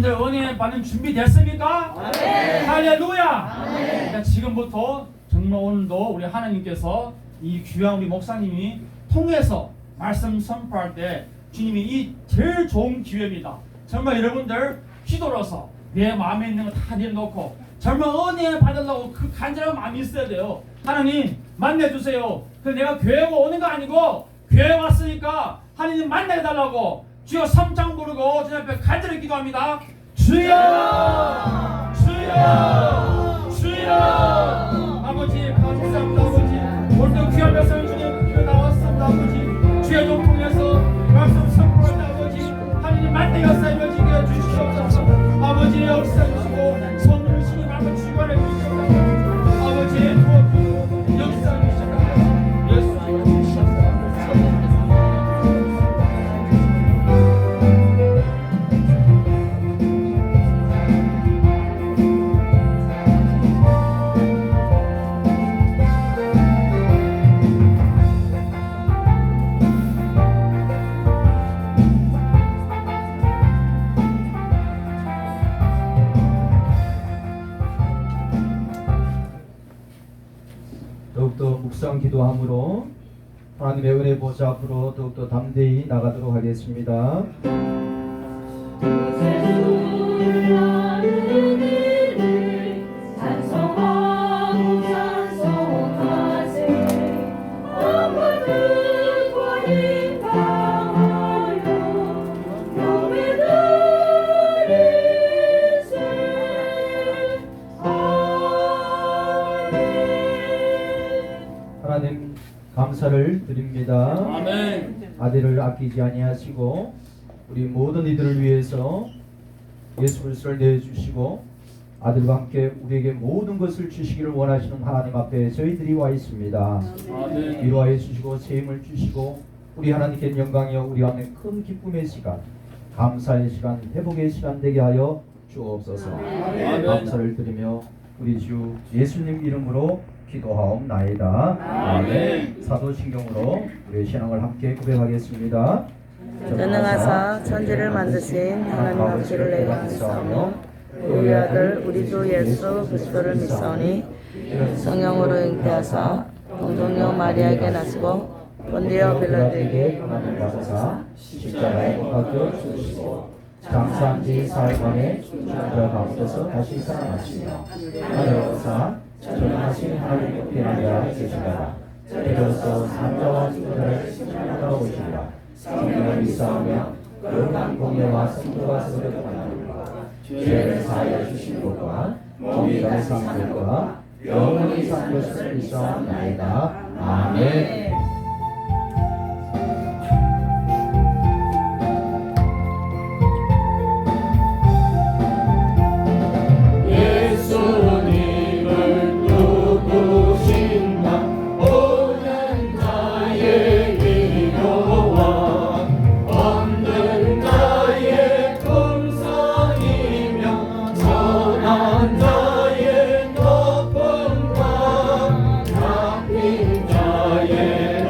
여러분들 은혜 받는 준비 됐습니까? 네. 할렐루야. 네. 지금부터 정말 오늘도 우리 하나님께서 이 귀한 우리 목사님이 통해서 말씀 선포할 때 주님이 이 제일 좋은 기회입니다. 정말 여러분들 기도로서 내 마음에 있는 거 다 내려놓고 정말 은혜 받으려고 그 간절한 마음이 있어야 돼요. 하나님 만나주세요. 그래서 내가 교회 오는 거 아니고 교회 왔으니까 하나님 만나달라고 주여 3장 부르고 주님 앞에 간절히 기도합니다. 주여 주여 주여. 아버지 감사합니다. 아버지 오늘도 귀한 백성 주님 교회 나왔습니다. 아버지 주의 종 통해서 말씀 선포할 때 아버지 하나님 만나겠어요. 이루어지게 주시옵소서. 아버지 역사 주시고 손을 주시고 말씀 주관해 주시옵소서. 아버지의 도와주시고 역사 주시옵소서. 예수님의 주시옵소서. 더욱더 묵상 기도함으로 하나님의 은혜 보좌 앞으로 더욱더 담대히 나가도록 하겠습니다. 하나님 감사를 드립니다. 아멘. 아들을 아끼지 아니하시고 우리 모든 이들을 위해서 예수 그리스도를 내주시고 아들과 함께 우리에게 모든 것을 주시기를 원하시는 하나님 앞에 저희들이 와 있습니다. 아멘. 위로하여 주시고 세임을 주시고 우리 하나님께 영광이여 우리 안에 큰 기쁨의 시간, 감사의 시간, 회복의 시간 되게 하여 주옵소서. 아멘. 감사를 드리며 우리 주 예수님 이름으로 기도하옵나이다. 아멘. 사도신경으로 우리의 신앙을 함께 고백하겠습니다. 전능하사 천지를 만드신 하나님 아버지를 내가 믿사오며 우리 아들 우리 주 예수 그리스도를 믿사오니 성령으로 잉태하사 동정녀 마리아에게 나시고 본디오 빌라도에게 고난을 받으사 십자가에 못 박혀 죽으시고 장사한 지 사흘 만에 죽은 가운데서 다시 살아나시며 하늘로 오사 전능하신 하나님 옆에 앉아 계시다가 때로서 산자와 죽은 자를 심판하러 오시리라. 성령을 믿사오며 거룩한 공예와 승부가 서력하나니까 죄를 사하여 주신 것과 몸이 산 것과 영원히 산 것을 믿사옵나이다. 아멘. 나의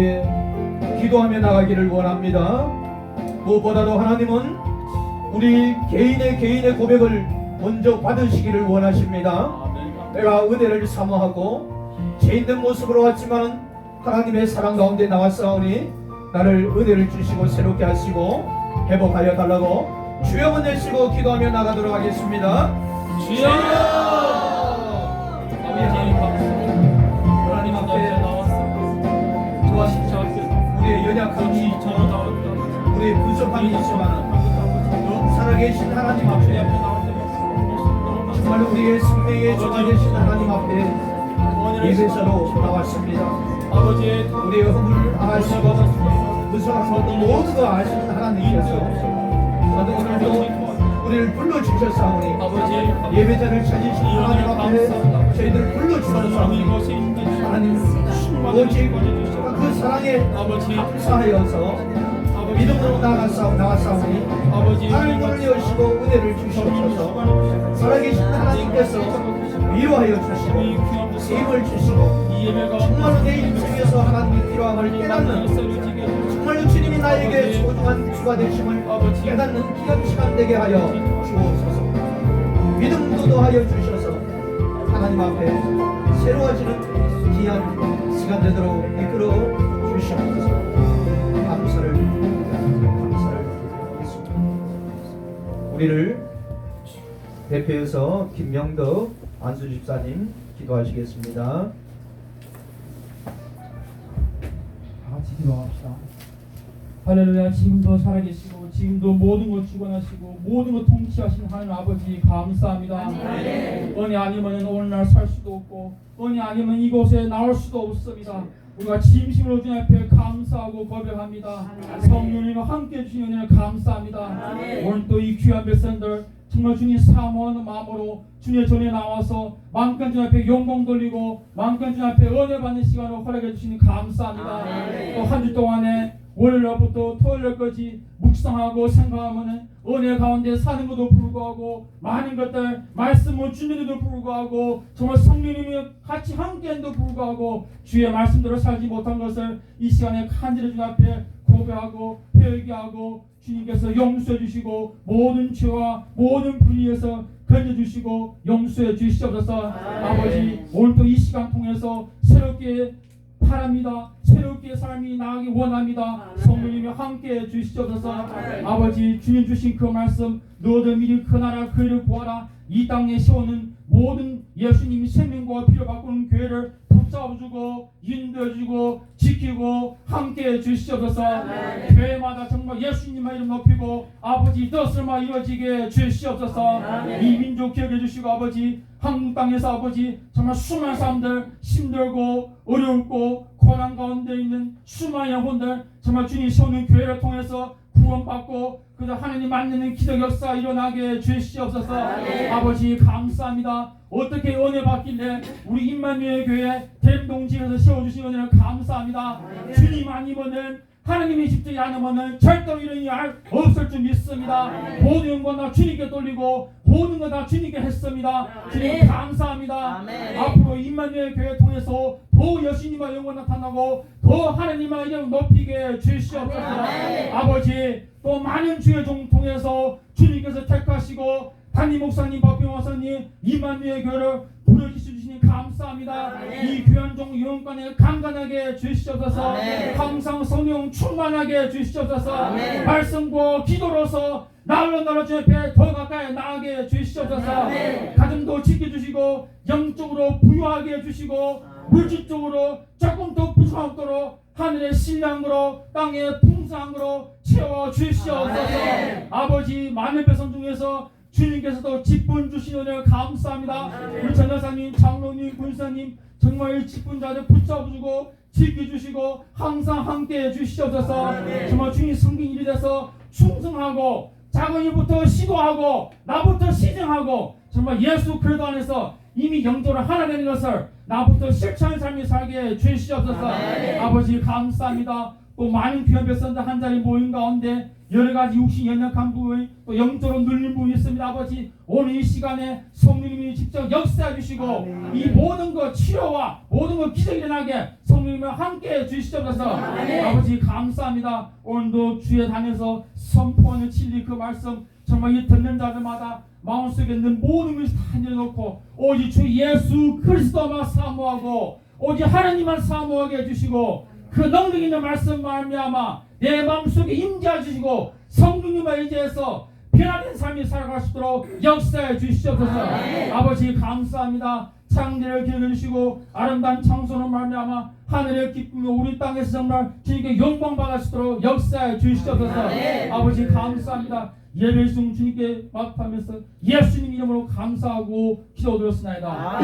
함께 기도하며 나가기를 원합니다. 무엇보다도 하나님은 우리 개인의 고백을 먼저 받으시기를 원하십니다. 내가 은혜를 사모하고 죄인된 모습으로 왔지만 하나님의 사랑 가운데 나왔사오니 나를 은혜를 주시고 새롭게 하시고 회복하여 달라고 주여 문내시고 기도하며 나가도록 하겠습니다. 주여! 하나님 앞에 도와주시옵소서. 우리의 연약함이 우리의 부족함이 있지만 살아계신 하나님 앞에 정말 우리의 생명의 주가 되신 하나님 앞에 예배자로 나왔습니다. 우리의 허물을 아시고 무서운 것도 모든 거 아시는 하나님께서 오늘도 우리를 불러주셨사오니 예배자를 찾으신 하나님 앞에 저희들을 불러주셨사오니 하나님 오직 그 사랑에 감사하여서 믿음으로 나아가사오니 하나님을 여시고 은혜를 주시옵소서. 살아계신 하나님께서 위로하여 주시고 힘을 주시고 정말로 내 인생에서 하나님이 필요함을 깨닫는 정말로 주님이 나에게 소중한 주가 되심을 깨닫는 귀한 시간 되게 하여 주옵소서. 믿음도 더하여 주셔서 하나님 앞에 새로워지는 귀한 시간 되도록 이끌어 주시옵소서. 감사를 드리겠습니다. 우리를 대표해서 김명덕 안수 집사님 기도하시겠습니다. 다 같이 기도합시다. 할렐루야. 지금도 살아계시고 지금도 모든 것 주관하시고 모든 것 통치하신 하나님 아버지 감사합니다. 은혜 아니면 오늘날 살 수도 없고 은혜 아니면 이곳에 나올 수도 없습니다. 우리가 진심으로 주님 앞에 감사하고 고백합니다. 성령님과 함께 주신 은혜를 감사합니다. 오늘 또 이 귀한 백성들 정말 주님 사모하는 마음으로 주님의 전에 나와서 만큼 주님 앞에 영광 돌리고 만큼 주님 앞에 은혜 받는 시간을 허락해 주시니 감사합니다. 또 한 주 동안에 월요일부터 토요일까지 묵상하고 생각하면은 은혜 가운데 사는 것도 불구하고 많은 것들 말씀을 주는데도 불구하고 정말 성령님이 같이 함께한데도 불구하고 주의 말씀대로 살지 못한 것을 이 시간에 간절히 주님 앞에 고백하고 회개하고 주님께서 용서해 주시고 모든 죄와 모든 불의에서 건져주시고 용서해 주시옵소서. 아버지 오늘 또 이 시간 통해서 새롭게 바랍니다. 새롭게 삶이 나가기 원합니다. 성령님이 함께해 주시옵소서. 아버지 주님 주신 그 말씀 너희들 미리 그 나라 그 일을 구하라. 이 땅에 세우는 모든 예수님이 생명과 피를 바꾸는 교회를 붙잡아주고 인도해주고 지키고 함께해 주시옵소서. 교회마다 정말 예수님의 이름 높이고 아버지 뜻을만 이루어지게 주시옵소서. 이 민족 기억해 주시고 아버지 한국 땅에서 아버지 정말 수많은 사람들 힘들고 어렵고 고난 가운데 있는 수많은 영혼들 정말 주님 세우는 교회를 통해서 구원받고 그저 하나님 만나는 기적 역사 일어나게 주시옵소서. 아버지 감사합니다. 어떻게 은혜 받길래 우리 임마누엘 교회 댐동지에서 세워주신 은혜를 감사합니다. 주님 아니면은 하나님이 직접 않으면은 절대로 이런 일 없을 줄 믿습니다. 모든 영광 주님께 돌리고 모든 거 다 주님께 했습니다. 주님 감사합니다. 앞으로 임마누엘 교회 통해서 더 예수님의 영광 나타나고 더 하나님의 이름 높이게 주시옵소서. 아버지 또 많은 주의 종 통해서 주님께서 택하시고 담임 목사님, 박병 목사님, 임마누엘 교회를 부르시니 감사합니다. 이 귀한 종 영광에 강건하게 주시옵소서. 항상 성령 충만하게 주시옵소서. 말씀과 기도로서 날로 주의 앞에 더 가까이 나가게 주시옵소서. 가정도 지켜주시고 영적으로 부유하게 해주시고 물질적으로 조금 더 부족하도록 하늘의 신량으로 땅의 풍성으로 채워주시옵소서. 아버지 많은 백성 중에서 주님께서도 직분 주신 은혜를 감사합니다. 우리 전여사님, 장로님, 군사님 정말 직분자들 붙잡아주고 지켜주시고 항상 함께해 주시옵소서. 정말 주님 섬긴 일이 돼서 충성하고 작은 일부터 시도하고 나부터 시정하고 정말 예수 그리스도 안에서 이미 영적으로 하나 되는 것을 나부터 실천하는 삶이 살게 주시옵소서. 아버지 감사합니다. 또 많은 귀한 백성들 한 자리 모인 가운데 여러 가지 육신 연약한 부위 또 영적으로 눌린 부분이 있습니다. 아버지 오늘 이 시간에 성령님이 직접 역사해 주시고 이 모든 것 치료와 모든 것 기적이 일어나게 성령님이 함께 해 주시옵소서. 아버지 감사합니다. 오늘도 주에 다녀서 선포하는 진리 그 말씀 정말 이 듣는 자들마다 마음속에 있는 모든 것을 다 내려놓고 오직 주 예수 그리스도만 사모하고 오직 하나님만 사모하게 해주시고 그 능력 있는 말씀 말미암아 내 마음속에 임재해 주시고 성령님을 의지해서 변화된 삶이 살아갈 수 있도록 역사해 주시옵소서. 아버지 감사합니다. 창조를 기억해 주시고 아름다운 창조를 말미암아 하늘의 기쁨이 우리 땅에서 정말 주님께 영광 받을 수 있도록 역사해 주시옵소서. 아버지 감사합니다. 예배 중 주님께 맡하면서 예수님 이름으로 감사하고 기도드렸습니다.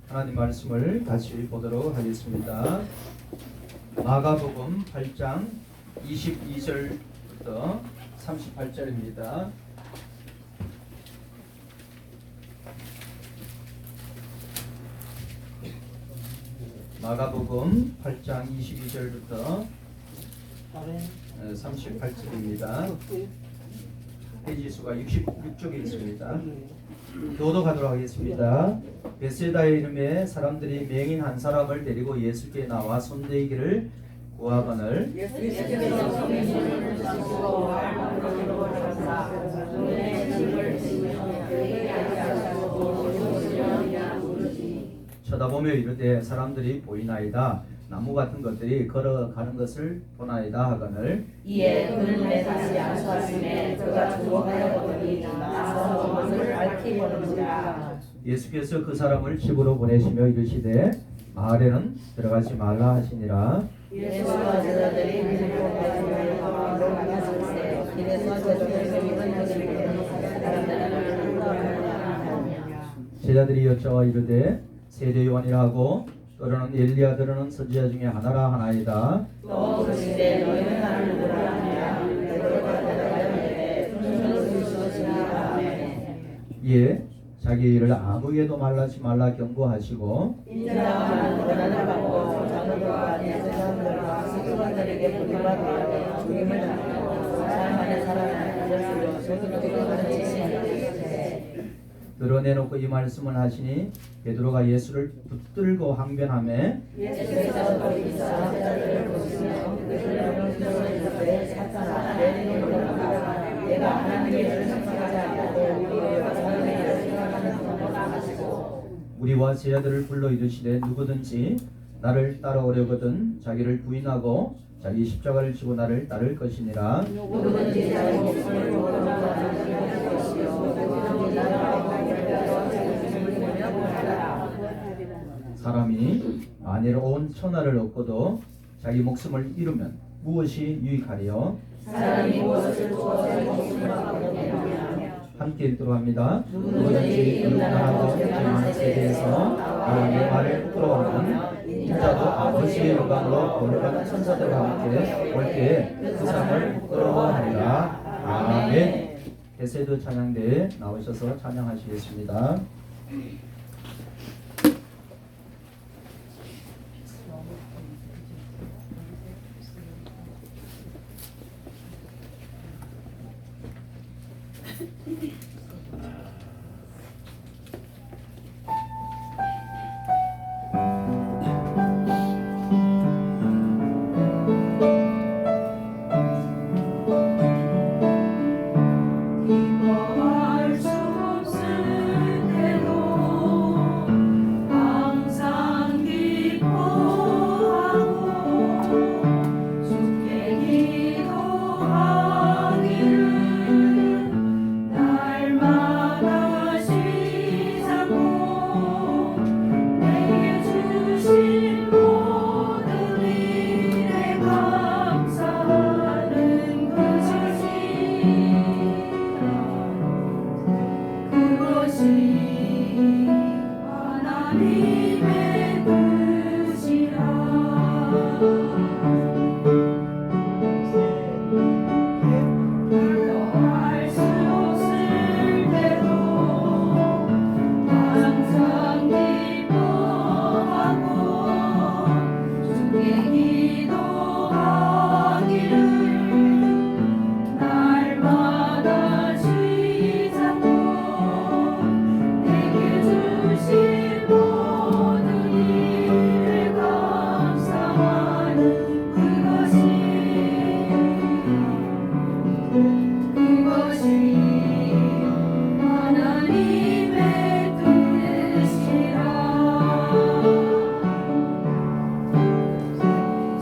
하나님 말씀을 다시 보도록 하겠습니다. 마가복음 8장 22절부터 38절입니다. 마가복음 8장 22절부터 38절입니다. 페이지 수가 66쪽에 있습니다. 교독하도록 하겠습니다. 베세다의 이름에 사람들이 맹인 한 사람을 데리고 예수께 나와 손대기를 구하거늘 쳐다보며 이르되 사람들이 보이나이다. 나무 같은 것들이 걸어가는 것을 보나이다 하거늘 이에 그는 내 다시 안수하심에 그가 주목하여 보더니 나서 몸을 앓기 보는지라. 예수께서 그 사람을 집으로 보내시며 이르시되 마을에는 들어가지 말라 하시니라. 예수와 제자들이 밀고 가시며 마을로 나가실세 길에서 제자들이 입은 것을 제자들이 여쭤와 이르되 세례 요한이라 하고 또는 엘리야 들은 선지자 중에 하나라 하나이다. 또 그러시되 너희는 나를 누구라 하느냐. 베드로가 대답하여 이르되 주는 그리스도시니라. 이에 자기 일을 아무에게도 말하지 말라 경고하시고 인자와 고난을 받고 장로들과 대제사장들과 스승들에게 부림받아 죽임을 당하고 사람 안에 사람을 알려주려 소수들과 지시하시되 드러내놓고 이 말씀을 하시니 베드로가 예수를 붙들고 항변하며 예수께서 거기서 제자들을 보시며 그들을 명령으로 이르되 사탄아 내 눈을 돌아가 내가 하나님의 일을 생각하지 않고 우리와 사람의 일을 생각하는 분으로 하시고 우리와 제자들을 불러 이르시되 누구든지 나를 따라오려거든 자기를 부인하고 자기 십자가를 지고 나를 따를 것이니라. 누구든지 자기 목숨을 구원하는 자는 것이요 누구든지 나를 사람이 만일 온 천하를 얻고도 자기 목숨을 잃으면 무엇이 유익하리요? 사람이 무엇을 주어서 목숨을 얻느냐. 함께 읽도록 합니다. 누구든지 음란하고 죄만 세계에서 나와 내 말을 부끄러워하면 인자도 아버지의 영광으로 거룩한 천사들과 함께 올 때에 그 사람을 부끄러워하리라. 아멘. 베세드 찬양대에 나오셔서 찬양하시겠습니다. 기뻐할 수 없을 때도 하나님의 뜻이라 더할 수 없을 때도 항상 기뻐하고 주께 기도하기를 날마다 쉬지 않고 내게 주신 모든 일을 감사하는 그것이 하나님의 뜻이라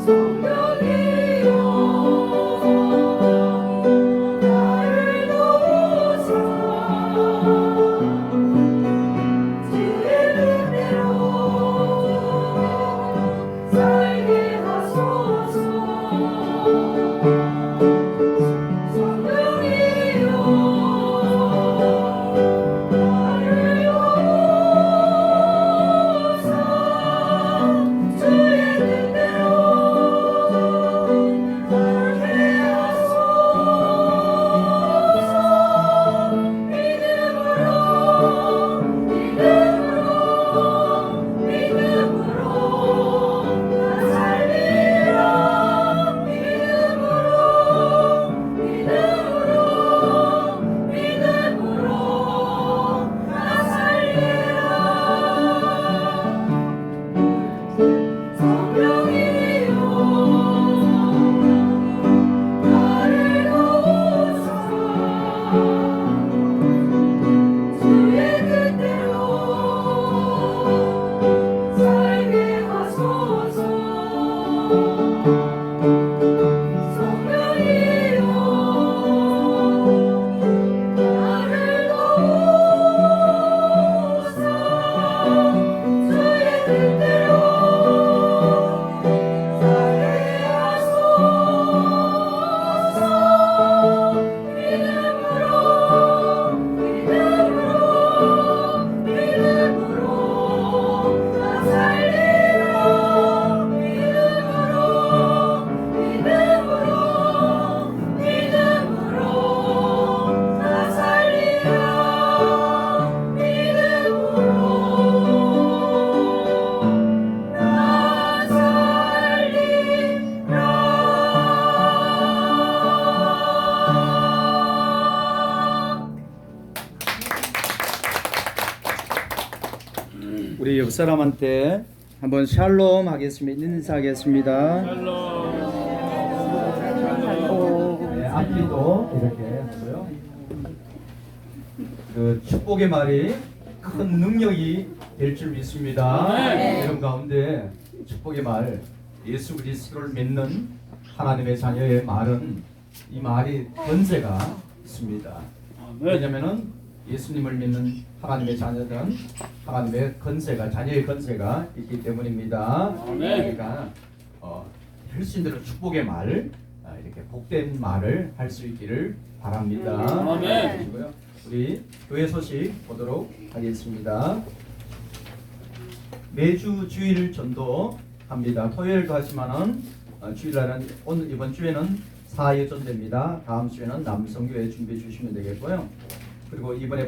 성령이여 나를 도우사 주의 뜻대로 살게 하소서 성령이여 나를 도우사 주의 뜻대로 살게 하소서 믿음으로 나 살리라 믿음으로 나 살리라 성령이여 나를 도우사 주의 뜻대로 살게 하소서 성령이여 나를 도우사 주의 뜻대로 살게 하소서 믿음으로 나 살리라 믿음으로 나 살리라 믿음으로 나 살리라 우리 옆 사람한테 한번 샬롬 하겠습니다. 인사하겠습니다. 네, 앞뒤도 이렇게 하고요. 그 축복의 말이 큰 능력이 될 줄 믿습니다. 이런 가운데 축복의 말, 예수 그리스도를 믿는 하나님의 자녀의 말은 이 말이 권세가 있습니다. 왜냐면은 예수님을 믿는 하나님의 자녀들은 하나님의 권세가, 자녀의 권세가 있기 때문입니다. 그러니까 혈신들은 축복의 말, 이렇게 복된 말을 할 수 있기를 바랍니다. 그리고요, 우리 교회 소식 보도록 하겠습니다. 매주 주일 전도합니다. 토요일도 하지만은 주일날은 오늘 이번 주에는 사회 전도입니다. 다음 주에는 남성교회 준비해 주시면 되겠고요. 그리고 이번에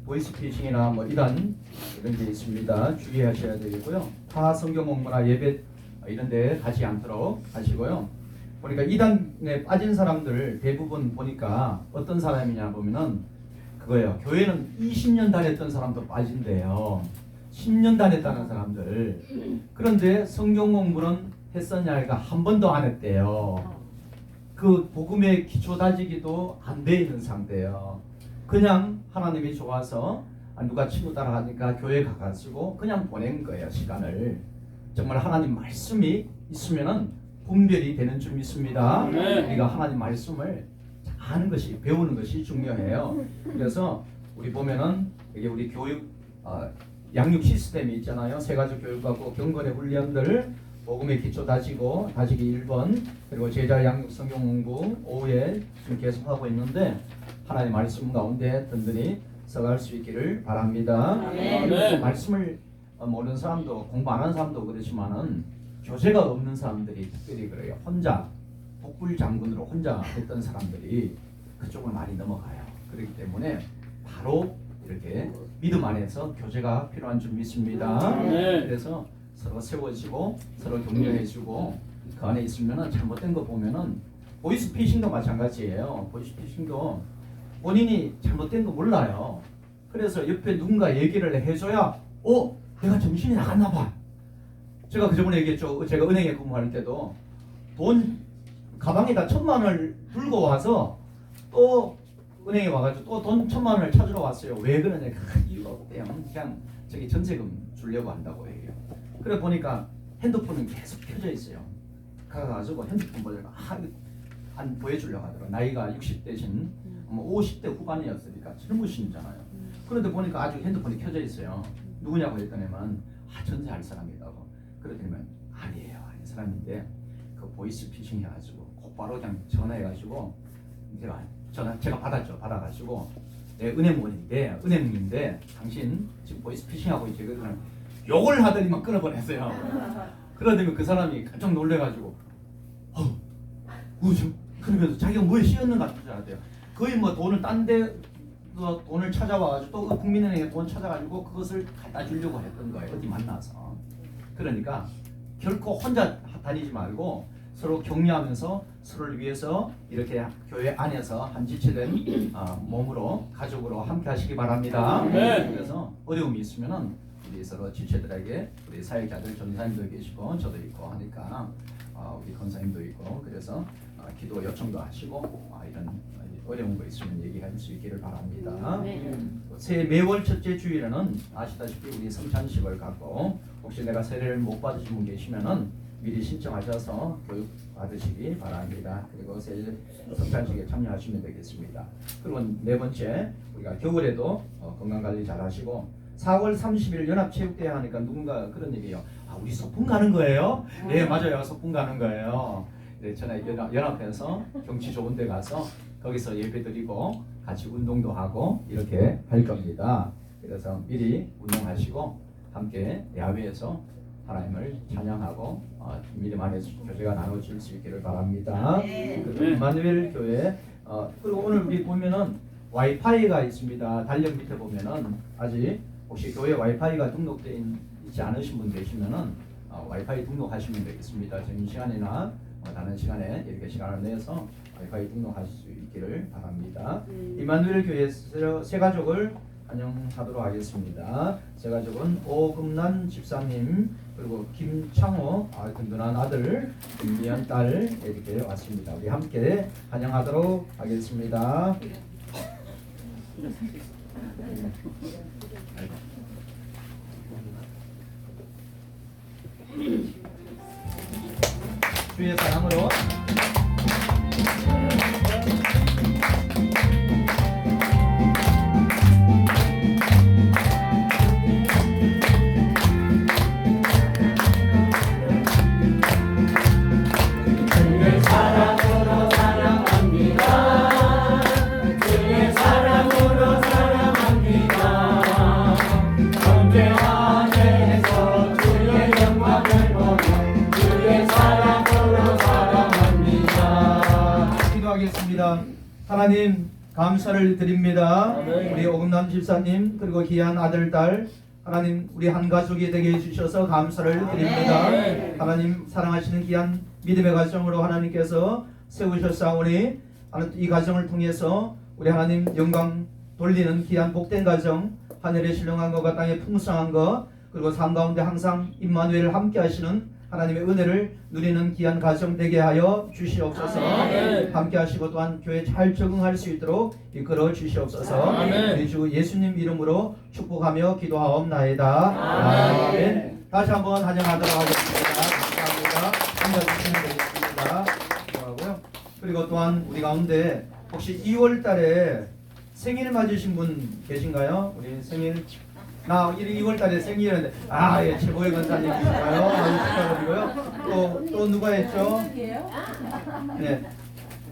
보이스피싱이나 뭐 이런 게 있습니다. 주의하셔야 되겠고요. 타 성경 공부나 예배 이런 데 가지 않도록 하시고요. 보니까 이단에 빠진 사람들 대부분 보니까 어떤 사람이냐 보면은 그거예요. 교회는 20년 다녔던 사람도 빠진대요. 10년 다녔다는 사람들. 그런데 성경 공부는 했었냐니까 한 번도 안 했대요. 그 복음의 기초 다지기도 안 돼 있는 상태예요. 그냥 하나님이 좋아서 누가 친구 따라가니까 교회 가가지고 그냥 보낸 거예요, 시간을. 정말 하나님 말씀이 있으면은 분별이 되는 줄 믿습니다. 우리가 하나님 말씀을 아는 것이, 배우는 것이 중요해요. 그래서 우리 보면은 이게 우리 교육 양육 시스템이 있잖아요. 세 가지 교육하고 경건의 훈련들, 복음의 기초 다지고 다지기 1번, 그리고 제자 양육 성경 공부 오후에 지금 계속하고 있는데 하나님 말씀 가운데 든든히 서갈 수 있기를 바랍니다. 그리고 말씀을 모르는 사람도 공부 안 하는 사람도 그렇지만은 교재가 없는 사람들이 특별히 그래요. 혼자 복불 장군으로 혼자 했던 사람들이 그쪽을 많이 넘어가요. 그렇기 때문에 바로 이렇게 믿음 안에서 교제가 필요한 줄 믿습니다. 네. 그래서 서로 세워지고 서로 격려해주고 그 안에 있으면은 잘못된 거 보면은 보이스피싱도 마찬가지예요. 보이스피싱도 본인이 잘못된 거 몰라요. 그래서 옆에 누군가 얘기를 해줘야 내가 정신이 나갔나 봐. 제가 그 저번에 얘기했죠. 제가 은행에 근무할 때도 돈 가방에다 1,000만 원을 들고 와서 또 은행에 와가지고 또 돈 1,000만 원을 찾으러 왔어요. 왜 그러냐? 큰 이유가 없대요. 그냥 저기 전세금 주려고 한다고 해요. 그래 보니까 핸드폰은 계속 켜져 있어요. 가가지고 핸드폰 보다가 안 보여주려고 하더라고요. 나이가 60대신 50대 후반이었으니까 젊으신잖아요. 그런데 보니까 아직 핸드폰이 켜져 있어요. 누구냐고 했더니만 전세할 사람이라고. 그러더니만 아니에요. 아닌 사람인데 그 보이스 피싱 해가지고 곧바로 그냥 전화해가지고 제가 받았죠. 받아가지고 내 은행인데 당신 지금 보이스 피싱하고 있지. 그러더니 욕을 하더니만 끊어버렸어요. 그러더니 그 사람이 깜짝 놀래가지고 그러면서 자기가 뭐에 씌었는가 줄 알았대요. 거의 뭐 돈을 돈을 찾아와가지고 또 국민은행에 돈 찾아가지고 그것을 갖다 주려고 했던 거예요. 어디 만나서. 그러니까 결코 혼자 다니지 말고 서로 격려하면서 서로를 위해서 이렇게 교회 안에서 한 지체된 몸으로 가족으로 함께 하시기 바랍니다. 네. 그래서 어려움이 있으면은 우리 서로 지체들에게 우리 사역자들 전사님도 계시고 저도 있고 하니까 우리 권사님도 있고 그래서 기도 요청도 하시고 이런 어려운 거 있으면 얘기할 수 있기를 바랍니다. 새해 매월 첫째 주일에는 아시다시피 우리 성찬식을 갖고 혹시 내가 세례를 못 받으신 분 계시면은 미리 신청하셔서 교육 받으시기 바랍니다. 그리고 새해 성찬식에 참여하시면 되겠습니다. 그리고 네 번째 우리가 겨울에도 건강 관리 잘 하시고 4월 30일 연합체육대회 하니까 누군가 그런 얘기예요. 우리 소풍 가는 거예요? 네 맞아요. 소풍 가는 거예요. 네, 저는 연합해서 경치 좋은 데 가서 거기서 예배 드리고 같이 운동도 하고 이렇게 할 겁니다. 그래서 미리 운동하시고 함께 야외에서 하나님을 찬양하고 믿음 안에서 교제가 나눠질 수 있기를 바랍니다. 그리고 임마누엘 교회 그리고 오늘 우리 보면은 와이파이가 있습니다. 달력 밑에 보면은 아직 혹시 교회 와이파이가 등록되어 있지 않으신 분 계시면은 와이파이 등록하시면 되겠습니다. 점심시간이나 다른 시간에 이렇게 시간을 내서 와이파이 등록하실 수 있기를 바랍니다. 임마누엘 교회 새 가족을 환영하도록 하겠습니다. 새 가족은 오금란 집사님 그리고 김창호 든든한 아들 김미연 딸 이렇게 왔습니다. 우리 함께 환영하도록 하겠습니다. 주의 사랑으로 주의 사랑으로 사랑합니다. 주의 사랑으로 사랑합니다. 언제 안에서 주의 영광을 보며 주의 사랑으로 사랑합니다. 기도하겠습니다. 하나님 감사를 드립니다. 우리 오금남 집사님 그리고 귀한 아들 딸 하나님 우리 한 가족이 되게 해주셔서 감사를 드립니다. 하나님 사랑하시는 귀한 믿음의 가정으로 하나님께서 세우셨사오니 이 가정을 통해서 우리 하나님 영광 돌리는 귀한 복된 가정 하늘의 신령한 것과 땅의 풍성한 것 그리고 삶 가운데 항상 임마누엘을 함께 하시는 하나님의 은혜를 누리는 귀한 가정 되게 하여 주시옵소서. 함께 하시고 또한 교회에 잘 적응할 수 있도록 이끌어 주시옵소서. 우리 주 예수님 이름으로 축복하며 기도하옵나이다. 아멘. 다시 한번 환영하도록 하겠습니다. 감사합니다. 앉아주시면 되겠습니다. 기도하고요. 그리고 또한 우리 가운데 혹시 2월 달에 생일 맞으신 분 계신가요? 우리 생일 나 2월 달에 생일인데 예 최고의 권사님이신가요? 아주 축하드리고요. 또 누가 했죠? 네.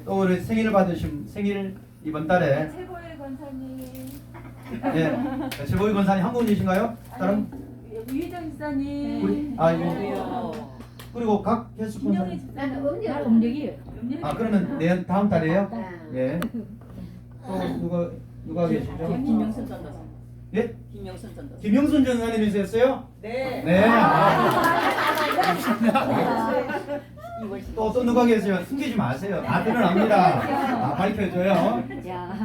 또 우리 생일 받으신 생일 이번 달에 최고의 권사님. 네. 최고의 권사님 한 분이신가요? 다른 유희정 집사님. 우리 그리고 각 개수 본사님. 나는 나 음력이에요. 그러면 내년 다음 달이에요? 예. 또 누가 계시죠? 김명선 전도사. 예? 김명선 전도사. 김영순 전사님이셨어요? 네. 네. 또 누가 계세요? 숨기지 마세요. 다 드러납니다. 밝혀줘요.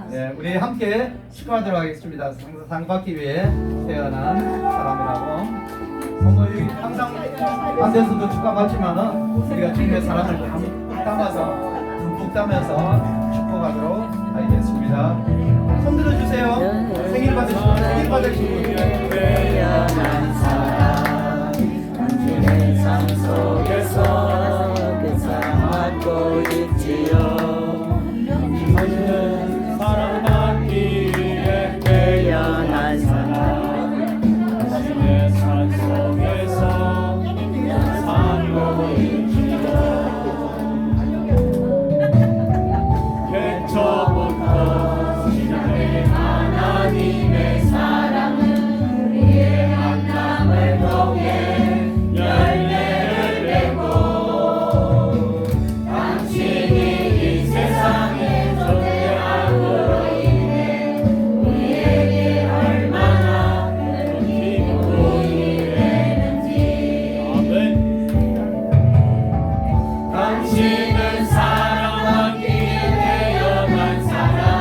네, 우리 함께 축하하도록 하겠습니다. 상 받기 위해 태어난 사람이라고. 항상 반대에서도 축하받지만은 우리가 주님의 사랑을 담아서 듬뿍 담아서 축복하도록 하겠습니다. 손 들어주세요. 생일 받으신 분. 태어난 사람 주의 삶 속에서 그 사랑받고 있지요. 당신은 사랑받기 위해 태어난 사람 당신의 삶 속에서 살고 있지요. 개초부터 시작된 하나님의 사랑은 우리의 만남을 통해 열매를 맺고 당신이 이 세상에 존재함으로 인해 우리에게 얼마나 큰 기쁨이 되는지. 아멘. 당신은 사랑하기에 태어난 사람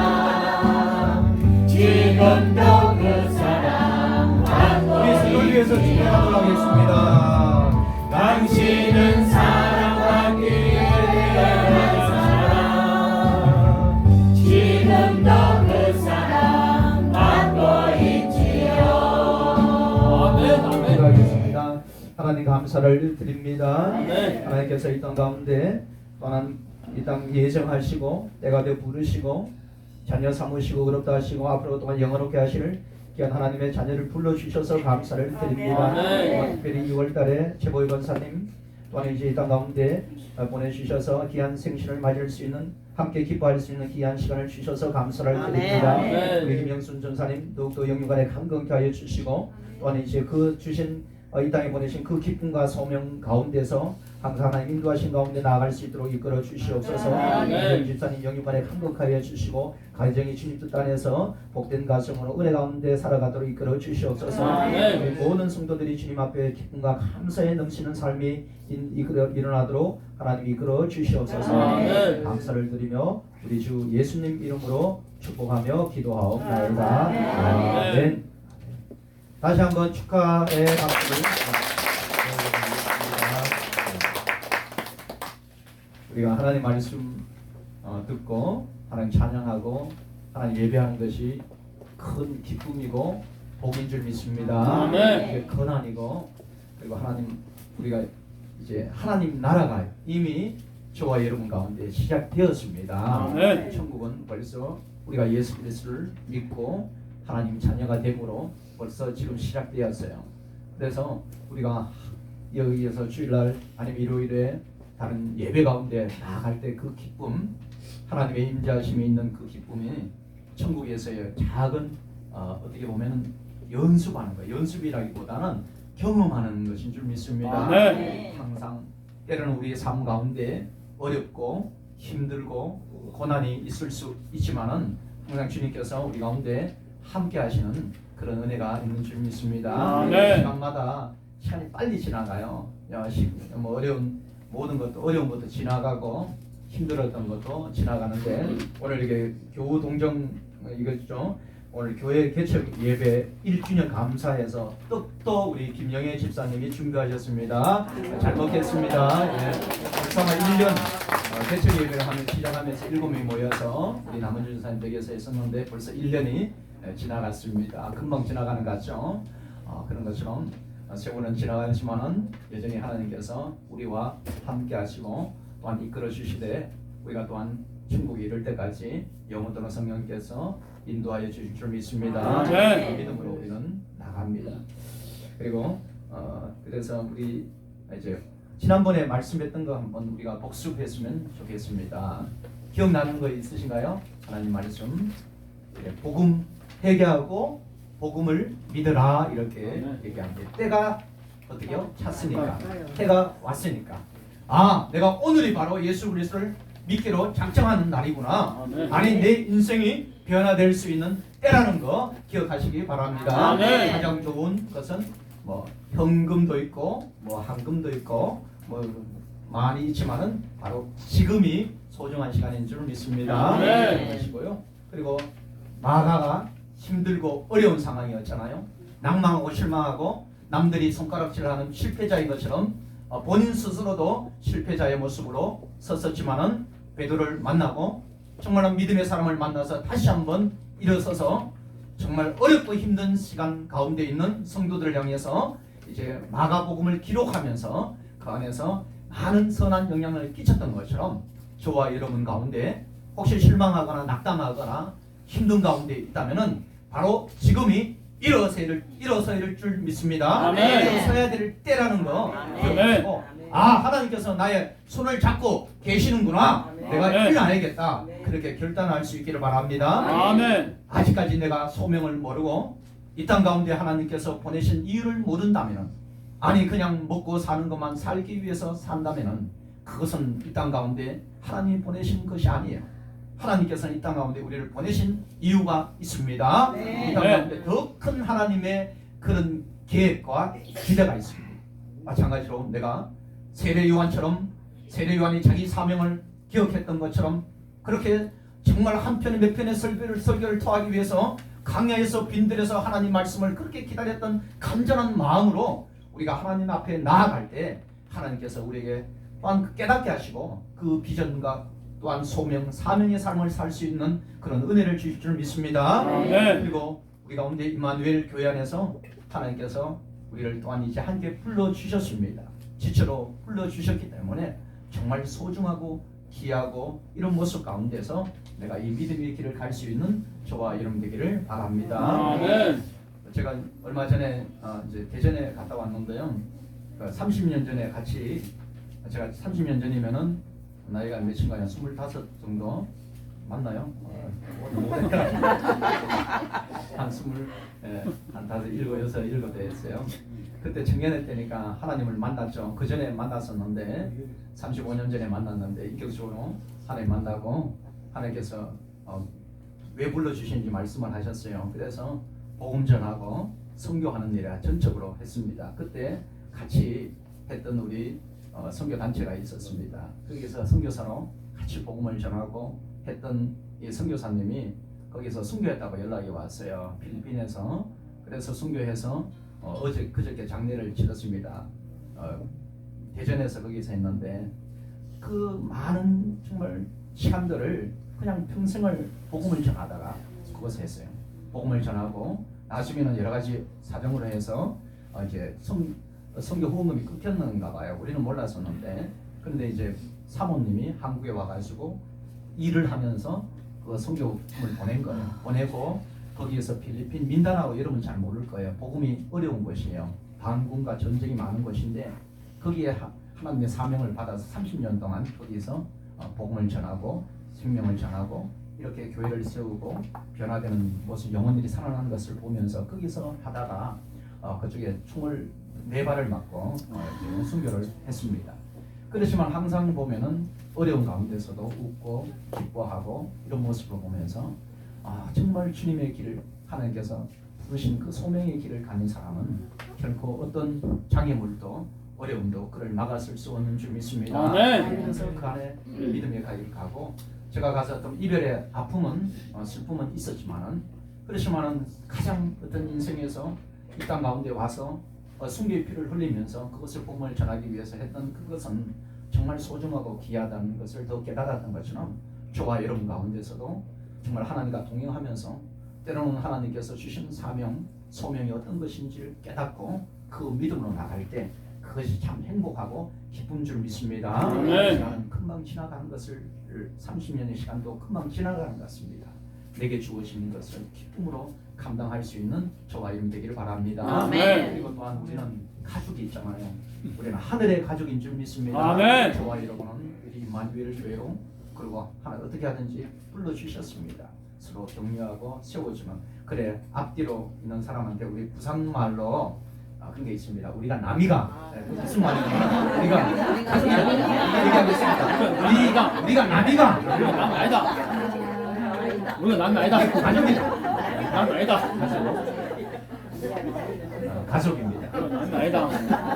지금도 그 사랑 우리 서로를 위해서 축복하도록 하겠습니다. 당신은 사랑하기에 태어난 사람 지금도 그 사랑 받고 있지요. 아멘. 기도하겠습니다. 하나님 감사를 드립니다. 네. 하나님께서 이 땅 가운데 또한 이 땅 예정하시고 때가 되어 부르시고 자녀 삼으시고 의롭다 하시고 앞으로 또한 영원롭게 하실 귀한 하나님의 자녀를 불러주셔서 감사를 드립니다. 아멘. 특별히 2월달에 최보희 권사님 또한 이제 이 땅 가운데 보내주셔서 귀한 생신을 맞을 수 있는 함께 기뻐할 수 있는 귀한 시간을 주셔서 감사를 드립니다. 아멘. 우리 김영순 전사님 더욱더 영육간에 강건케 하여 주시고 또한 이제 그 주신 이 땅에 보내신 그 기쁨과 소명 가운데서 항상 하나님 인도하신 가운데 나아갈 수 있도록 이끌어 주시옵소서. 아멘. 집사님 영육간에 강건케 하여 주시고 가정이 주님 뜻 안에서 복된 가정으로 은혜 가운데 살아가도록 이끌어 주시옵소서. 아멘. 우리 모든 성도들이 주님 앞에 기쁨과 감사에 넘치는 삶이 일어나도록 하나님 이끌어 주시옵소서. 아멘. 감사를 드리며 우리 주 예수님 이름으로 축복하며 기도하옵나이다. 아멘. 다시 한번 축하의 박수를 우리가 하나님 말씀 듣고 하나님 찬양하고 하나님 예배하는 것이 큰 기쁨이고 복인 줄 믿습니다. 아멘. 이게 권한이고 그리고 하나님 우리가 이제 하나님 나라가 이미 저와 여러분 가운데 시작되었습니다. 아멘. 천국은 벌써 우리가 예수 그리스도를 믿고 하나님 자녀가 됨으로 벌써 지금 시작되었어요. 그래서 우리가 여기에서 주일날 아니면 일요일에 다른 예배 가운데 나아갈 때 그 기쁨, 하나님의 임재하심이 있는 그 기쁨이 천국에서의 작은 어떻게 보면 연습하는 거예요. 연습이라기보다는 경험하는 것인 줄 믿습니다. 아멘. 항상 때로는 우리의 삶 가운데 어렵고 힘들고 고난이 있을 수 있지만은 항상 주님께서 우리 가운데 함께 하시는 그런 은혜가 있는 줄 믿습니다. 아멘. 시간마다 시간이 빨리 지나가요. 뭐 어려운 모든 것도 어려운 것도 지나가고 힘들었던 것도 지나가는데 오늘 이게 교우 동정 이거죠. 오늘 교회 개척 예배 1주년 감사해서 떡도 우리 김영애 집사님이 준비하셨습니다. 잘 먹겠습니다. 예. 벌써 1년 개척 예배를 시작하면서 7명이 모여서 우리 남은주 전사님 댁에서 했었는데 벌써 1년이 지나갔습니다. 금방 지나가는 것 같죠? 그런 것처럼 세월은 지나가지만은 여전히 하나님께서 우리와 함께 하시고 또한 이끌어 주시되 우리가 또한 천국에 이를 때까지 영원토록 성령께서 인도하여 주실 줄 믿습니다. 아멘. 그 믿음으로 우리는 나갑니다. 그리고 그래서 우리 이제 지난번에 말씀했던 거 한번 우리가 복습했으면 좋겠습니다. 기억나는 거 있으신가요? 하나님 말씀 복음 회개하고 복음을 믿으라 이렇게 아멘. 얘기합니다. 때가 어떻게요? 찼으니까, 때가 왔으니까. 아, 내가 오늘이 바로 예수 그리스도를 믿기로 작정하는 날이구나. 아멘. 아니, 내 인생이 변화될 수 있는 때라는 거 기억하시기 바랍니다. 아멘. 가장 좋은 것은 뭐 현금도 있고 뭐 황금도 있고 뭐 많이 있지만은 바로 지금이 소중한 시간인 줄 믿습니다. 아멘. 보시고요. 그리고 마가가 힘들고 어려운 상황이었잖아요. 낭망하고 실망하고 남들이 손가락질하는 실패자인 것처럼 본인 스스로도 실패자의 모습으로 섰었지만은 베드로를 만나고 정말 믿음의 사람을 만나서 다시 한번 일어서서 정말 어렵고 힘든 시간 가운데 있는 성도들을 향해서 이제 마가복음을 기록하면서 그 안에서 많은 선한 영향을 끼쳤던 것처럼 저와 여러분 가운데 혹시 실망하거나 낙담하거나 힘든 가운데 있다면은 바로 지금이 일어서야 될 줄 믿습니다. 아멘. 일어서야 될 때라는 거 아멘. 기억하시고, 아, 하나님께서 나의 손을 잡고 계시는구나. 아멘. 내가 아멘. 일어나야겠다. 아멘. 그렇게 결단할 수 있기를 바랍니다. 아멘. 아직까지 내가 소명을 모르고 이 땅 가운데 하나님께서 보내신 이유를 모른다면은, 아니 그냥 먹고 사는 것만 살기 위해서 산다면은 그것은 이 땅 가운데 하나님이 보내신 것이 아니에요. 하나님께서는 이 땅 가운데 우리를 보내신 이유가 있습니다. 네. 이 땅 가운데 더 큰 하나님의 그런 계획과 기대가 있습니다. 마찬가지로 내가 세례 요한처럼, 세례 요한이 자기 사명을 기억했던 것처럼 그렇게 정말 한 편의 몇 편의 설교를 토하기 위해서 강야에서 빈들에서 하나님 말씀을 그렇게 기다렸던 간절한 마음으로 우리가 하나님 앞에 나아갈 때 하나님께서 우리에게 또한 깨닫게 하시고 그 비전과 또한 소명, 사명의 삶을 살 수 있는 그런 은혜를 주실 줄 믿습니다. 아멘. 그리고 우리 가운데 임마누엘 교회 안에서 하나님께서 우리를 또한 이제 함께 불러주셨습니다. 지체로 불러주셨기 때문에 정말 소중하고 귀하고 이런 모습 가운데서 내가 이 믿음의 길을 갈 수 있는 저와 여러분 되기를 바랍니다. 아멘. 제가 얼마 전에 이제 대전에 갔다 왔는데요. 30년 전에 같이, 제가 30년 전이면은 나이가 몇인가요? 25 정도 맞나요? 한 20, 한 5, 7, 7 됐어요. 그때 청년회 때니까 하나님을 만났죠. 그 전에 만났었는데 35년 전에 만났는데 인격적으로 하나님 만나고 하나님께서 왜 불러주시는지 말씀을 하셨어요. 그래서 복음 전하고 선교하는 일을 전적으로 했습니다. 그때 같이 했던 우리 선교 단체가 있었습니다. 거기서 선교사로 같이 복음을 전하고 했던 이 선교사님이 거기서 선교했다고 연락이 왔어요. 필리핀에서. 그래서 선교해서 그저께 장례를 치렀습니다. 대전에서 거기서 했는데 그 많은 정말 시간들을 그냥 평생을 복음을 전하다가 그것을 했어요. 복음을 전하고 나중에는 여러 가지 사정으로 해서 이제 선교 후원금이 끊겼는가 봐요. 우리는 몰랐었는데, 그런데 이제 사모님이 한국에 와가지고 일을 하면서 그 선교금을 보낸 거예요. 보내고 거기에서 필리핀 민다나오, 여러분 잘 모를 거예요. 복음이 어려운 곳이에요. 반군과 전쟁이 많은 곳인데 거기에 하나님의 사명을 받아서 30년 동안 거기서 복음을 전하고 생명을 전하고 이렇게 교회를 세우고 변화되는 모습, 영혼들이 살아나는 것을 보면서 거기서 하다가 그쪽에 총을 4발을 맞고 순교를 했습니다. 그렇지만 항상 보면은 어려운 가운데서도 웃고 기뻐하고 이런 모습을 보면서 정말 주님의 길을 하나님께서 부르신 그 소명의 길을 가는 사람은 결코 어떤 장애물도 어려움도 그를 막았을 수 없는 줄 믿습니다. 아멘. 그래서 그 안에 믿음의 가기를 가고, 제가 가서 어떤 이별의 아픔은 슬픔은 있었지만은 그렇지만은 가장 어떤 인생에서 이 땅 가운데 와서 순교의 피를 흘리면서 그것을 복음을 전하기 위해서 했던 그것은 정말 소중하고 귀하다는 것을 더 깨달았던 것처럼 저와 여러분 가운데서도 정말 하나님과 동행하면서 때로는 하나님께서 주신 사명, 소명이 어떤 것인지를 깨닫고 그 믿음으로 나갈 때 그것이 참 행복하고 기쁜 줄 믿습니다. 아멘. 시간은 금방 지나가는 것을 30년의 시간도 금방 지나가는 것 같습니다. 내게 주어진 것을 기쁨으로 감당할 수 있는 저와 여러분 되기를 바랍니다. 아멘. 그리고 또한 우리는 가족이 있잖아요. 우리는 하늘의 가족인 줄 믿습니다. 아멘. 저와 여러분은 우리 임마누엘 교회로 그리고 하나 어떻게 하든지 불러주셨습니다. 서로 격려하고 세워주면 그래 앞뒤로 있는 사람한테 우리 부산 말로 그런 게 있습니다. 우리가 남이가 무슨 말이냐? 우리가 얘기하겠습니다. 우리가 남이가 우리가 남 아니다. 우리가 남이 아니다. 가족이다. 남이 아니다. 가족입니다. 남이 아니다.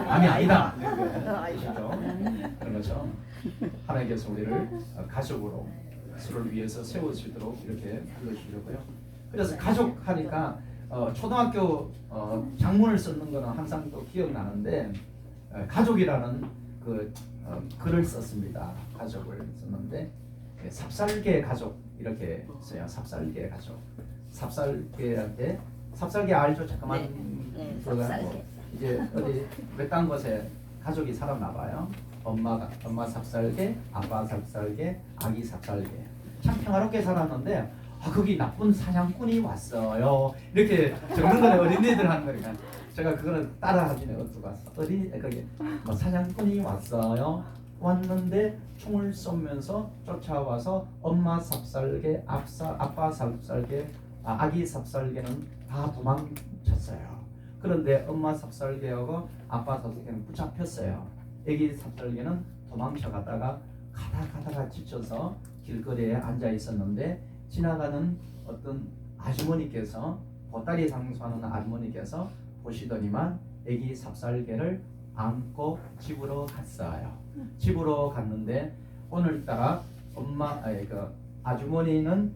남이 아니다. 아시죠? 그런 것처럼 하나님께서 우리를 가족으로 서로를 위해서 세워주도록 이렇게 불러주려고요. 그래서 가족 하니까 초등학교 장문을 쓰는 거는 항상 또 기억나는데 가족이라는 그 글을 썼습니다. 가족을 썼는데 삽살개 가족 이렇게 써요. 삽살개 가족. 삽살개한테 삽살개 알죠? 잠깐만 네, 들어가고 삽살개. 이제 어디 외딴 곳에 가족이 살았나 봐요. 엄마 삽살개, 아빠 삽살개, 아기 삽살개. 참 평화롭게 살았는데 거기 나쁜 사냥꾼이 왔어요. 이렇게 적는 거는 어린이들 하는 거니까 제가 그거는 따라하지는 어떻게 왔어? 거기 뭐 사냥꾼이 왔어요. 왔는데 총을 쏘면서 쫓아와서 엄마 삽살개, 아빠 삽살개, 아기 삽살개는 다 도망쳤어요. 그런데 엄마 삽살개하고 아빠 삽살개는 붙잡혔어요. 아기 삽살개는 도망쳐 가다가 가다가 지쳐서 길거리에 앉아 있었는데 지나가는 어떤 아주머니께서 보따리 장수하는 아주머니께서 보시더니만 아기 삽살개를 안고 집으로 갔어요. 집으로 갔는데 오늘따라 그 아주머니는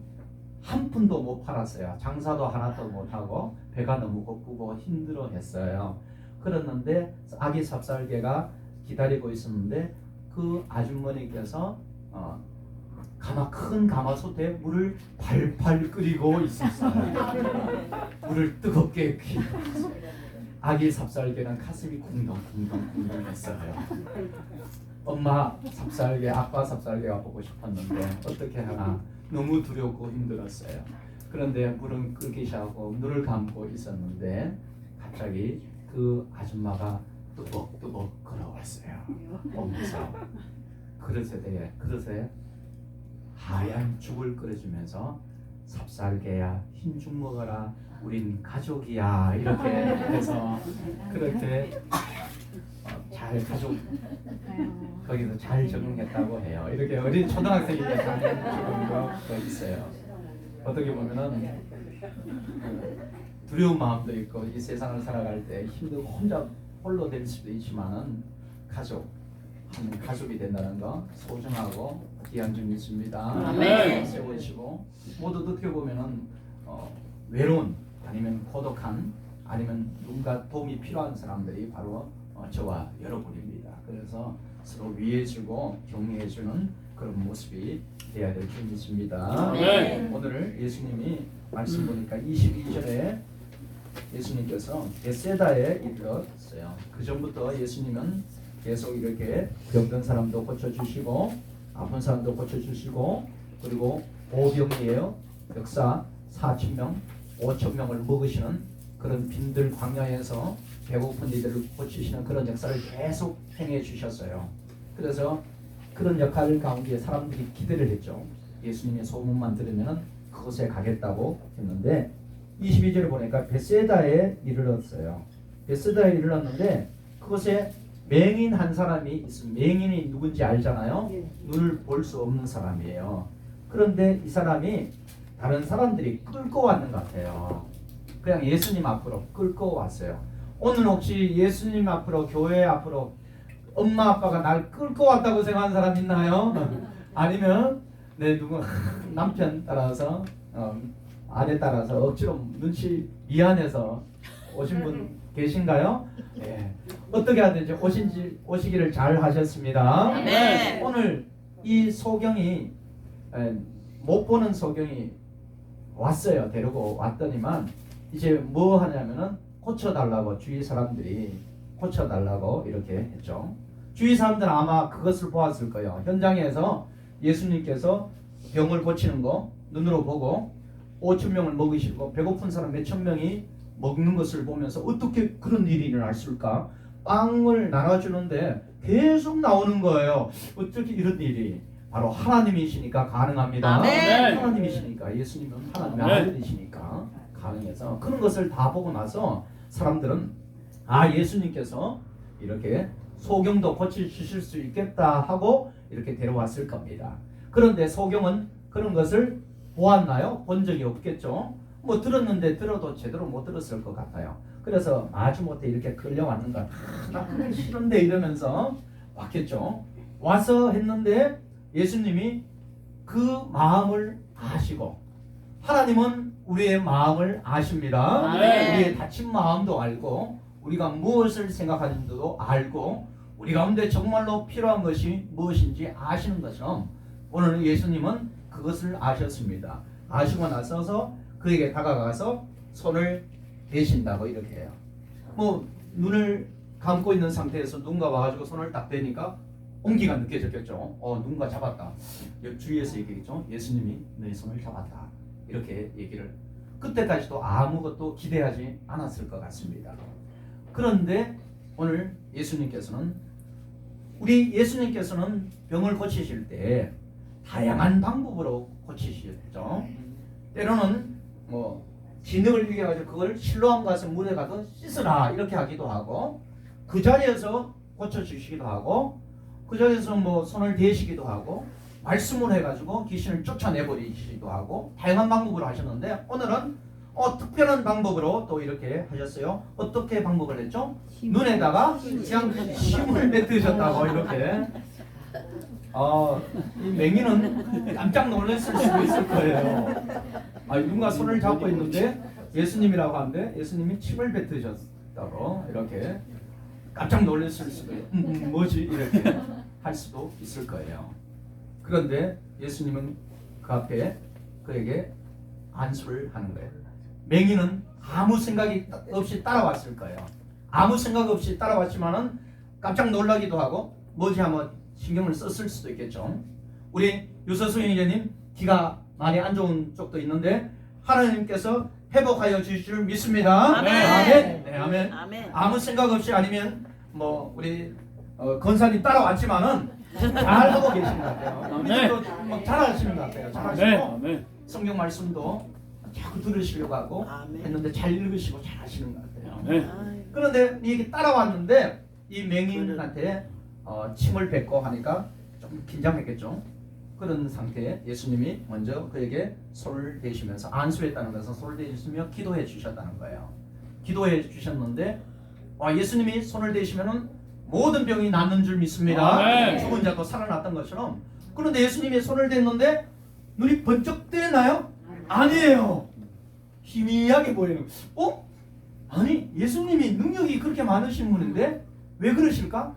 한 푼도 못 팔았어요. 장사도 하나도 못 하고 배가 너무 고프고 힘들어했어요. 그랬는데 아기 삽살개가 기다리고 있었는데 그 아주머니께서 큰 가마솥에 물을 팔팔 끓이고 있었어요. 물을 뜨겁게 끓이고 아기 삽살개는 가슴이 쿵덩쿵덩 했어요. 엄마 삽살개, 아빠 삽살개가 보고 싶었는데 어떻게 하나 너무 두렵고 힘들었어요. 그런데 물은 끓기 시작하고 눈을 감고 있었는데 갑자기 그 아줌마가 뚜벅뚜벅 걸어왔어요. 오면서 그릇에 하얀 죽을 끓여주면서 삽살개야 흰죽 먹어라 우린 가족이야 이렇게 해서 그렇게 잘 가족 거기서 잘 적응했다고 해요. 이렇게 어린 초등학생이 잘 적응도 있어요. 어떻게 보면은 두려운 마음도 있고 이 세상을 살아갈 때 힘들고 혼자 홀로 될 수도 있지만은 가족이 된다는 거 소중하고 귀한 점이 있습니다. 네. 세워지고 모두 어떻게 보면은 외로운 아니면 고독한 아니면 누군가 도움이 필요한 사람들이 바로 저와 여러분입니다. 그래서 서로 위해주고 격려해주는 그런 모습이 되어야 될 줄 믿습니다. 네. 오늘 예수님이 말씀 보니까 22절에 예수님께서 베세다에 이르렀어요. 그 전부터 예수님은 계속 이렇게 병든 사람도 고쳐주시고 아픈 사람도 고쳐주시고 그리고 오병이에요. 역사 4,000명, 5,000명을 먹으시는 그런 빈들 광야에서 배고픈 이들을 고치시는 그런 역사를 계속 행해 주셨어요. 그래서 그런 역할 가운데 사람들이 기대를 했죠. 예수님의 소문만 들으면 그곳에 가겠다고 했는데 22절에 보니까 베세다에 이르렀어요. 베세다에 이르렀는데 그곳에 맹인 한 사람이 있습니다. 맹인이 누군지 알잖아요. 눈을 볼 수 없는 사람이에요. 그런데 이 사람이 다른 사람들이 끌고 왔는 것 같아요. 그냥 예수님 앞으로 끌고 왔어요. 오늘 혹시 예수님 앞으로 교회 앞으로 엄마 아빠가 날 끌고 왔다고 생각하는 사람 있나요? 아니면 누구 남편 따라서 아내 따라서 억지로 눈치 미안해서 오신 분 계신가요? 네. 어떻게 하든지 오시기를 잘 하셨습니다. 네. 오늘 이 소경이 못 보는 소경이 왔어요. 데리고 왔더니만 이제 뭐 하냐면은 고쳐달라고 주위 사람들이 고쳐달라고 이렇게 했죠. 주위 사람들은 아마 그것을 보았을 거예요. 현장에서 예수님께서 병을 고치는 거 눈으로 보고 5,000명을 먹이시고 배고픈 사람 몇천 명이 먹는 것을 보면서 어떻게 그런 일이 일어났을까? 빵을 나눠주는데 계속 나오는 거예요. 어떻게 이런 일이? 바로 하나님이시니까 가능합니다. 아멘. 하나님이시니까 예수님은 하나님의 아멘. 아들이시니까 가능해서 그런 것을 다 보고 나서 사람들은 예수님께서 이렇게 소경도 고치실 수 있겠다 하고 이렇게 데려왔을 겁니다. 그런데 소경은 그런 것을 보았나요? 본 적이 없겠죠. 뭐 들었는데 들어도 제대로 못 들었을 것 같아요. 그래서 마지못해 이렇게 끌려왔는가, 나 그게 싫은데 이러면서 왔겠죠. 와서 했는데 예수님이 그 마음을 아시고, 하나님은 우리의 마음을 아십니다. 아멘. 우리의 다친 마음도 알고 우리가 무엇을 생각하는지도 알고 우리 가운데 정말로 필요한 것이 무엇인지 아시는 것처럼 오늘 예수님은 그것을 아셨습니다. 아시고 나서서 그에게 다가가서 손을 대신다고 이렇게 해요. 뭐 눈을 감고 있는 상태에서 누군가 와가지고 손을 딱 대니까 온기가 느껴졌겠죠. 누군가 잡았다. 주위에서 얘기했죠. 예수님이 내 손을 잡았다. 이렇게 얘기를 그때까지도 아무것도 기대하지 않았을 것 같습니다. 그런데 오늘 예수님께서는 병을 고치실 때 다양한 방법으로 고치시죠. 때로는 뭐 진흙을 이겨가지고 그걸 실로암 가서 물에 가서 씻으라 이렇게 하기도 하고, 그 자리에서 고쳐주시기도 하고, 그 자리에서 뭐 손을 대시기도 하고, 말씀을 해가지고 귀신을 쫓아내버리시기도 하고, 다양한 방법으로 하셨는데 오늘은 특별한 방법으로 또 이렇게 하셨어요. 어떻게 방법을 했죠? 눈에다가 그냥 침을 뱉으셨다고 이렇게. 이 맹인은 깜짝 놀랐을 수도 있을 거예요. 누군가 손을 잡고 있는데 예수님이라고 하는데 예수님이 침을 뱉으셨다고 이렇게 깜짝 놀랐을 수도 뭐지 이렇게 할 수도 있을 거예요. 그런데 예수님은 그 앞에 그에게 안수를 하는 거예요. 맹인은 아무 생각이 없이 따라왔을 거예요. 아무 생각 없이 따라왔지만은 깜짝 놀라기도 하고 뭐지 하면 신경을 썼을 수도 있겠죠. 우리 유서수 형제님 귀가 많이 안 좋은 쪽도 있는데 하나님께서 회복하여 주실 줄 믿습니다. 아멘. 아멘. 네, 아멘. 아멘. 아무 생각 없이 아니면 뭐 우리 권사님 따라왔지만은 잘 하고 계신 것 같아요. 아멘. 뭐 잘하시는 것 같아요. 잘하시고 아멘. 성경 말씀도 자꾸 들으시려고 하고 아멘. 했는데 잘 읽으시고 잘하시는 것 같아요. 아멘. 그런데 이게 따라왔는데 이 맹인한테 침을 뱉고 하니까 좀 긴장했겠죠. 그런 상태에 예수님이 먼저 그에게 손을 대시면서 안수했다는 것은 손을 대주시며 기도해 주셨다는 거예요. 기도해 주셨는데 예수님이 손을 대시면은 모든 병이 낫는 줄 믿습니다. 아멘. 죽은 자도 살아났던 것처럼. 그런데 예수님이 손을 댔는데 눈이 번쩍 뜨나요? 아니에요. 희미하게 보이는. 아니 예수님이 능력이 그렇게 많으신 분인데 왜 그러실까?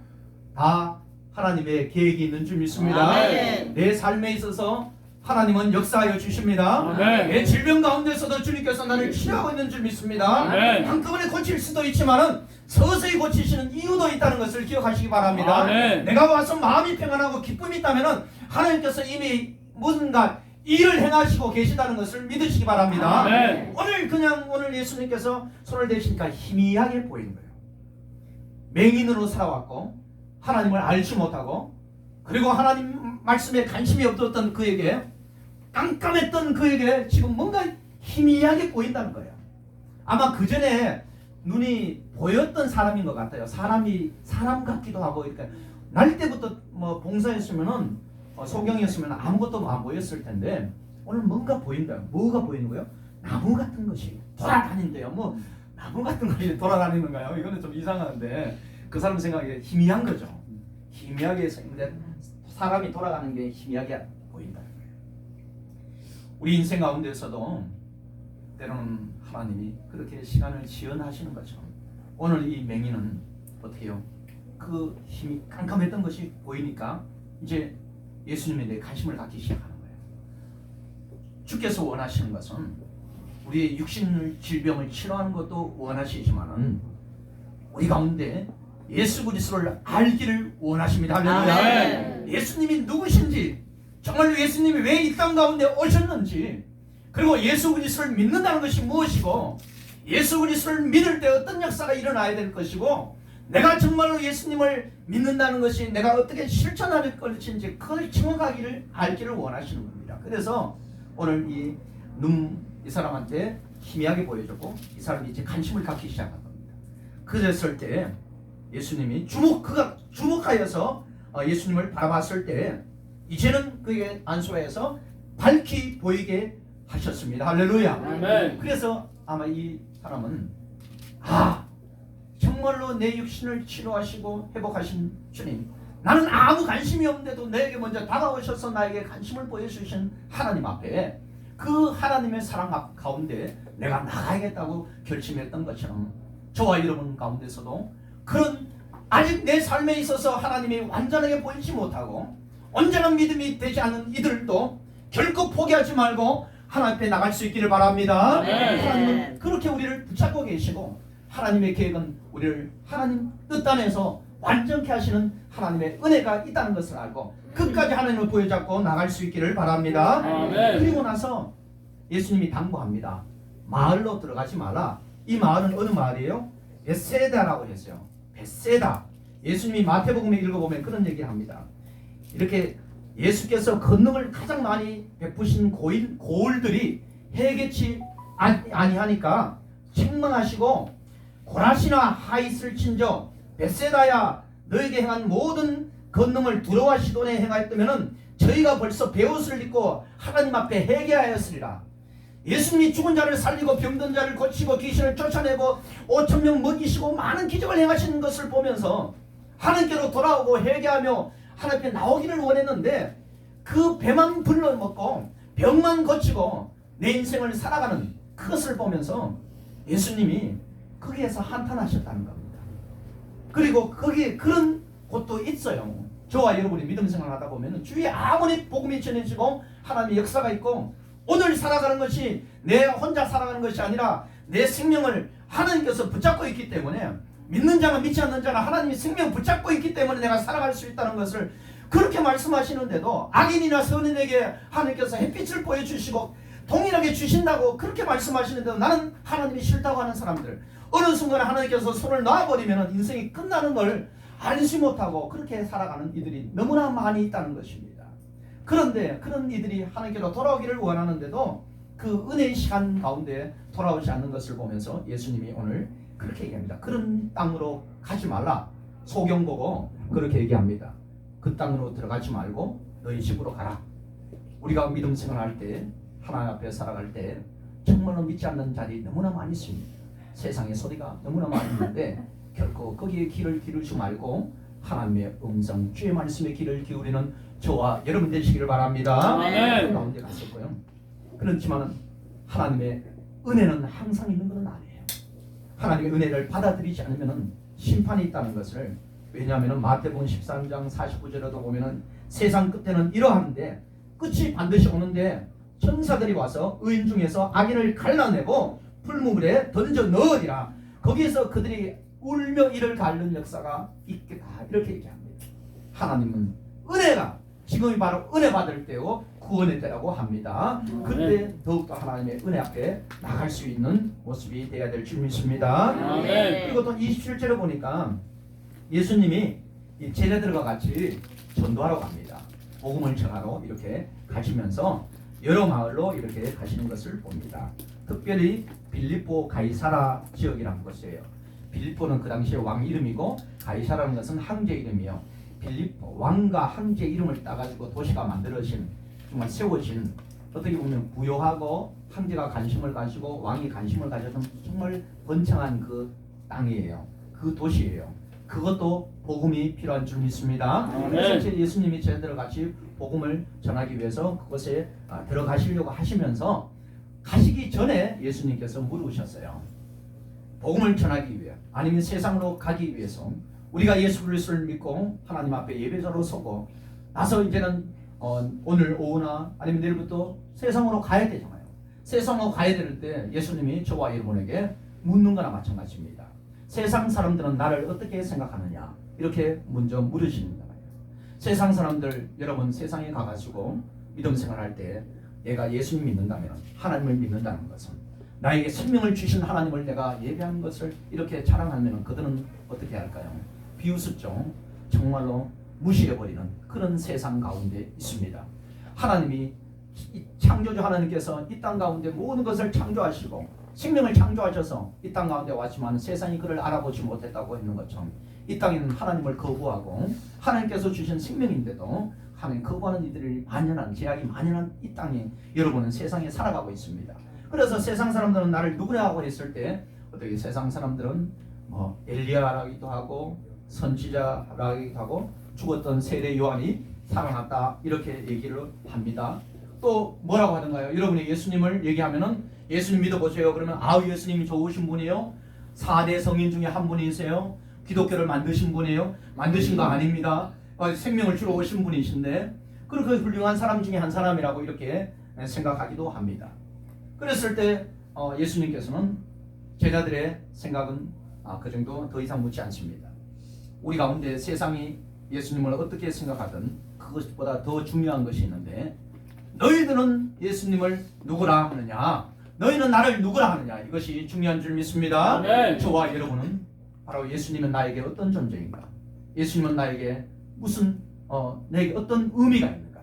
다 하나님의 계획이 있는 줄 믿습니다. 아멘. 내 삶에 있어서 하나님은 역사하여 주십니다. 아멘. 내 질병 가운데서도 주님께서 나를 치료하고 있는 줄 믿습니다. 아멘. 한꺼번에 고칠 수도 있지만은 서서히 고치시는 이유도 있다는 것을 기억하시기 바랍니다. 아멘. 내가 와서 마음이 평안하고 기쁨이 있다면은 하나님께서 이미 무슨가 일을 행하시고 계시다는 것을 믿으시기 바랍니다. 아멘. 오늘 예수님께서 손을 대시니까 희미하게 보이는 거예요. 맹인으로 살아왔고 하나님을 알지 못하고, 그리고 하나님 말씀에 관심이 없었던 그에게, 깜깜했던 그에게 지금 뭔가 희미하게 보인다는 거예요. 아마 그 전에 눈이 보였던 사람인 것 같아요. 사람 같기도 하고 이렇게. 날 때부터 뭐 봉사했으면은 소경이었으면 아무것도 안 보였을 텐데 오늘 뭔가 보인다. 뭐가 보이는 거예요? 나무 같은 것이 돌아다닌대요. 뭐 나무 같은 것이 돌아다니는가요? 이거는 좀 이상한데 그 사람 생각에 희미한 거죠. 희미하게 생긴데 사람이 돌아가는 게 희미하게 보인다는 거예요. 우리 인생 가운데서도 때로는 하나님이 그렇게 시간을 지연하시는 것처럼 오늘 이 맹인은 어떻게 해요? 그 힘이 깜깜했던 것이 보이니까 이제 예수님에 대해 관심을 갖기 시작하는 거예요. 주께서 원하시는 것은 우리의 육신 질병을 치료하는 것도 원하시지만은 우리 가운데 예수 그리스도를 알기를 원하십니다. 할렐루야. 아멘. 예수님이 누구신지, 정말 예수님이 왜 이 땅 가운데 오셨는지, 그리고 예수 그리스도를 믿는다는 것이 무엇이고 예수 그리스도를 믿을 때 어떤 역사가 일어나야 될 것이고 내가 정말로 예수님을 믿는다는 것이 내가 어떻게 실천할 것인지 그걸 정확하기를 알기를 원하시는 겁니다. 그래서 오늘 이 사람한테 희미하게 보여줬고 이 사람이 이제 관심을 갖기 시작한 겁니다. 그랬을 때 예수님이 그가 주목하여서 예수님을 바라봤을 때 이제는 그의 안수하여서 밝히 보이게 하셨습니다. 할렐루야. 아멘. 그래서 아마 이 사람은 정말로 내 육신을 치료하시고 회복하신 주님, 나는 아무 관심이 없는데도 내게 먼저 다가오셔서 나에게 관심을 보여주신 하나님 앞에 그 하나님의 사랑 가운데 내가 나가야겠다고 결심했던 것처럼 저와 여러분 가운데서도 그런 아직 내 삶에 있어서 하나님이 완전하게 보이지 못하고 온전한 믿음이 되지 않은 이들도 결코 포기하지 말고 하나님 앞에 나갈 수 있기를 바랍니다. 하나님은 그렇게 우리를 붙잡고 계시고 하나님의 계획은 우리를 하나님 뜻 안에서 완전케 하시는 하나님의 은혜가 있다는 것을 알고 끝까지 하나님을 보여잡고 나갈 수 있기를 바랍니다. 아멘. 그리고 나서 예수님이 당부합니다. 마을로 들어가지 마라. 이 마을은 어느 마을이에요? 벳세다라고 했어요. 벳세다. 예수님이 마태복음에 읽어보면 그런 얘기를 합니다. 이렇게 예수께서 권능을 가장 많이 베푸신 고을들이 해개치 아니하니까 책망하시고 고라시나 하이슬 친저 벳세다야 너에게 행한 모든 권능을 두로와 시돈에 행하였다면 저희가 벌써 베옷을 입고 하나님 앞에 회개하였으리라. 예수님이 죽은 자를 살리고 병든 자를 고치고 귀신을 쫓아내고 5,000명 먹이시고 많은 기적을 행하시는 것을 보면서 하나님께로 돌아오고 회개하며 하나님 앞에 나오기를 원했는데 그 배만 불러먹고 병만 고치고 내 인생을 살아가는 그것을 보면서 예수님이 거기에서 한탄하셨다는 겁니다. 그리고 거기에 그런 곳도 있어요. 저와 여러분이 믿음 생활하다 보면 주위에 아무리 복음이 전해지고 하나님의 역사가 있고 오늘 살아가는 것이 내 혼자 살아가는 것이 아니라 내 생명을 하나님께서 붙잡고 있기 때문에 믿는 자가 믿지 않는 자가 하나님이 생명 붙잡고 있기 때문에 내가 살아갈 수 있다는 것을 그렇게 말씀하시는데도 악인이나 선인에게 하나님께서 햇빛을 보여주시고 동일하게 주신다고 그렇게 말씀하시는데도 나는 하나님이 싫다고 하는 사람들 어느 순간에 하나님께서 손을 놔버리면 인생이 끝나는 걸 알지 못하고 그렇게 살아가는 이들이 너무나 많이 있다는 것입니다. 그런데 그런 이들이 하나님께로 돌아오기를 원하는데도 그 은혜의 시간 가운데 돌아오지 않는 것을 보면서 예수님이 오늘 그렇게 얘기합니다. 그런 땅으로 가지 말라. 소경 보고 그렇게 얘기합니다. 그 땅으로 들어가지 말고 너희 집으로 가라. 우리가 믿음 생활할 때 하나님 앞에 살아갈 때 정말로 믿지 않는 자리 너무나 많이 있습니다. 세상의 소리가 너무나 많이 있는데 결코 거기에 귀를 기울이지 말고 하나님의 음성 주의 말씀에 귀를 기울이는 저와 여러분 되시기를 바랍니다. 아멘. 가운데 갔었고요. 그렇지만 하나님의 은혜는 항상 있는 것은 아니에요. 하나님의 은혜를 받아들이지 않으면 심판이 있다는 것을 왜냐하면 마태복음 13장 49절에도 보면은 세상 끝에는 이러한데 끝이 반드시 오는데 천사들이 와서 의인 중에서 악인을 갈라내고 풀무불에 던져 넣으리라. 거기에서 그들이 울며 이를 갈는 역사가 있겠다. 이렇게 얘기합니다. 하나님은 은혜가 지금이 바로 은혜 받을 때요 구원의 때라고 합니다. 그때 더욱더 하나님의 은혜 앞에 나갈 수 있는 모습이 되어야 될 줄 믿습니다. 아멘. 그리고 또 27절에 보니까 예수님이 이 제자들과 같이 전도하러 갑니다. 복음을 전하러 이렇게 가시면서 여러 마을로 이렇게 가시는 것을 봅니다. 특별히 빌립보 가이사라 지역이라는 것이에요. 빌립보는 그 당시에 왕 이름이고 가이사라는 것은 황제 이름이요. 빌립보 왕과 황제 이름을 따가지고 도시가 만들어진 정말 세워진 어떻게 보면 부요하고 황제가 관심을 가지고 왕이 관심을 가져던 정말 번창한 그 땅이에요. 그 도시예요. 그것도 복음이 필요한 줄 믿습니다. 그래서 예수님이 제자들과 같이 복음을 전하기 위해서 그곳에 들어가시려고 하시면서 가시기 전에 예수님께서 물으셨어요. 복음을 전하기 위해 아니면 세상으로 가기 위해서 우리가 예수 그리스도를 믿고 하나님 앞에 예배자로 서고 나서 이제는 오늘 오후나 아니면 내일부터 세상으로 가야 되잖아요. 세상으로 가야 될 때 예수님이 저와 여러분에게 묻는 거나 마찬가지입니다. 세상 사람들은 나를 어떻게 생각하느냐 이렇게 먼저 물으시는 거예요. 세상 사람들 여러분 세상에 가가지고 믿음 생활할 때 내가 예수님 믿는다면 하나님을 믿는다는 것은 나에게 생명을 주신 하나님을 내가 예배한 것을 이렇게 자랑하면 그들은 어떻게 할까요? 비웃었죠. 정말로 무시해버리는 그런 세상 가운데 있습니다. 하나님이 창조주 하나님께서 이 땅 가운데 모든 것을 창조하시고 생명을 창조하셔서 이 땅 가운데 왔지만 세상이 그를 알아보지 못했다고 했는 것처럼 이 땅에는 하나님을 거부하고 하나님께서 주신 생명인데도 하나님 거부하는 이들이 만연한 제약이 만연한 이 땅에 여러분은 세상에 살아가고 있습니다. 그래서 세상 사람들은 나를 누구냐고 했을 때 어떻게 세상 사람들은 뭐 엘리야라기도 하고 선지자라기도 하고 죽었던 세례 요한이 살아났다 이렇게 얘기를 합니다. 또 뭐라고 하던가요? 여러분이 예수님을 얘기하면은 예수님 믿어보세요. 그러면 아우 예수님이 좋으신 분이에요. 4대 성인 중에 한 분이세요. 기독교를 만드신 분이에요. 만드신 거 아닙니다. 생명을 주러 오신 분이신데 그렇게 훌륭한 사람 중에 한 사람이라고 이렇게 생각하기도 합니다. 그랬을 때 예수님께서는 제자들의 생각은 그 정도 더 이상 묻지 않습니다. 우리 가운데 세상이 예수님을 어떻게 생각하든 그것보다 더 중요한 것이 있는데 너희들은 예수님을 누구라 하느냐 너희는 나를 누구라 하느냐 이것이 중요한 줄 믿습니다. 아멘. 저와 여러분은 바로 예수님은 나에게 어떤 존재인가 예수님은 나에게 무슨 내게 어떤 의미가 있는가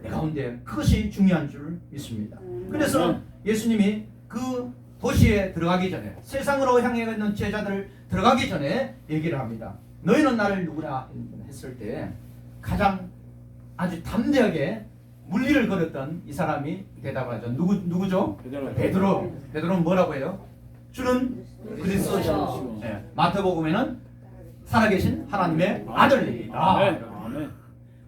내 가운데 그것이 중요한 줄 믿습니다. 그래서 예수님이 그 도시에 들어가기 전에 세상으로 향해 있는 제자들 들어가기 전에 얘기를 합니다. 너희는 나를 누구라 했을 때 가장 아주 담대하게 물리를 걸었던 이 사람이 대답을 하죠. 누구죠? 베드로. 베드로는 뭐라고 해요? 주는 그리스도시요. 네. 마태복음에는 살아계신 하나님의 아들이다. 아멘. 아멘.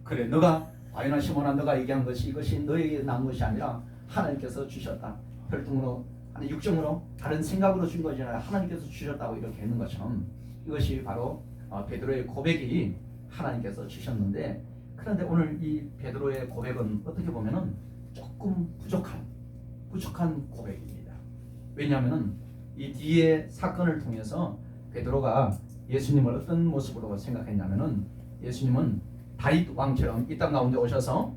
그래 너가 바요나 시몬아 너가 얘기한 것이 이것이 너에게 난 것이 아니라 하나님께서 주셨다. 혈통으로 아니 육정으로 다른 생각으로 준 것이 아니라 하나님께서 주셨다고 이렇게 했는 것처럼 이것이 바로 베드로의 고백이 하나님께서 주셨는데 그런데 오늘 이 베드로의 고백은 어떻게 보면은 조금 부족한 고백입니다. 왜냐하면은 이 뒤에 사건을 통해서 베드로가 예수님을 어떤 모습으로 생각했냐면은 예수님은 다윗 왕처럼 이 땅 가운데 오셔서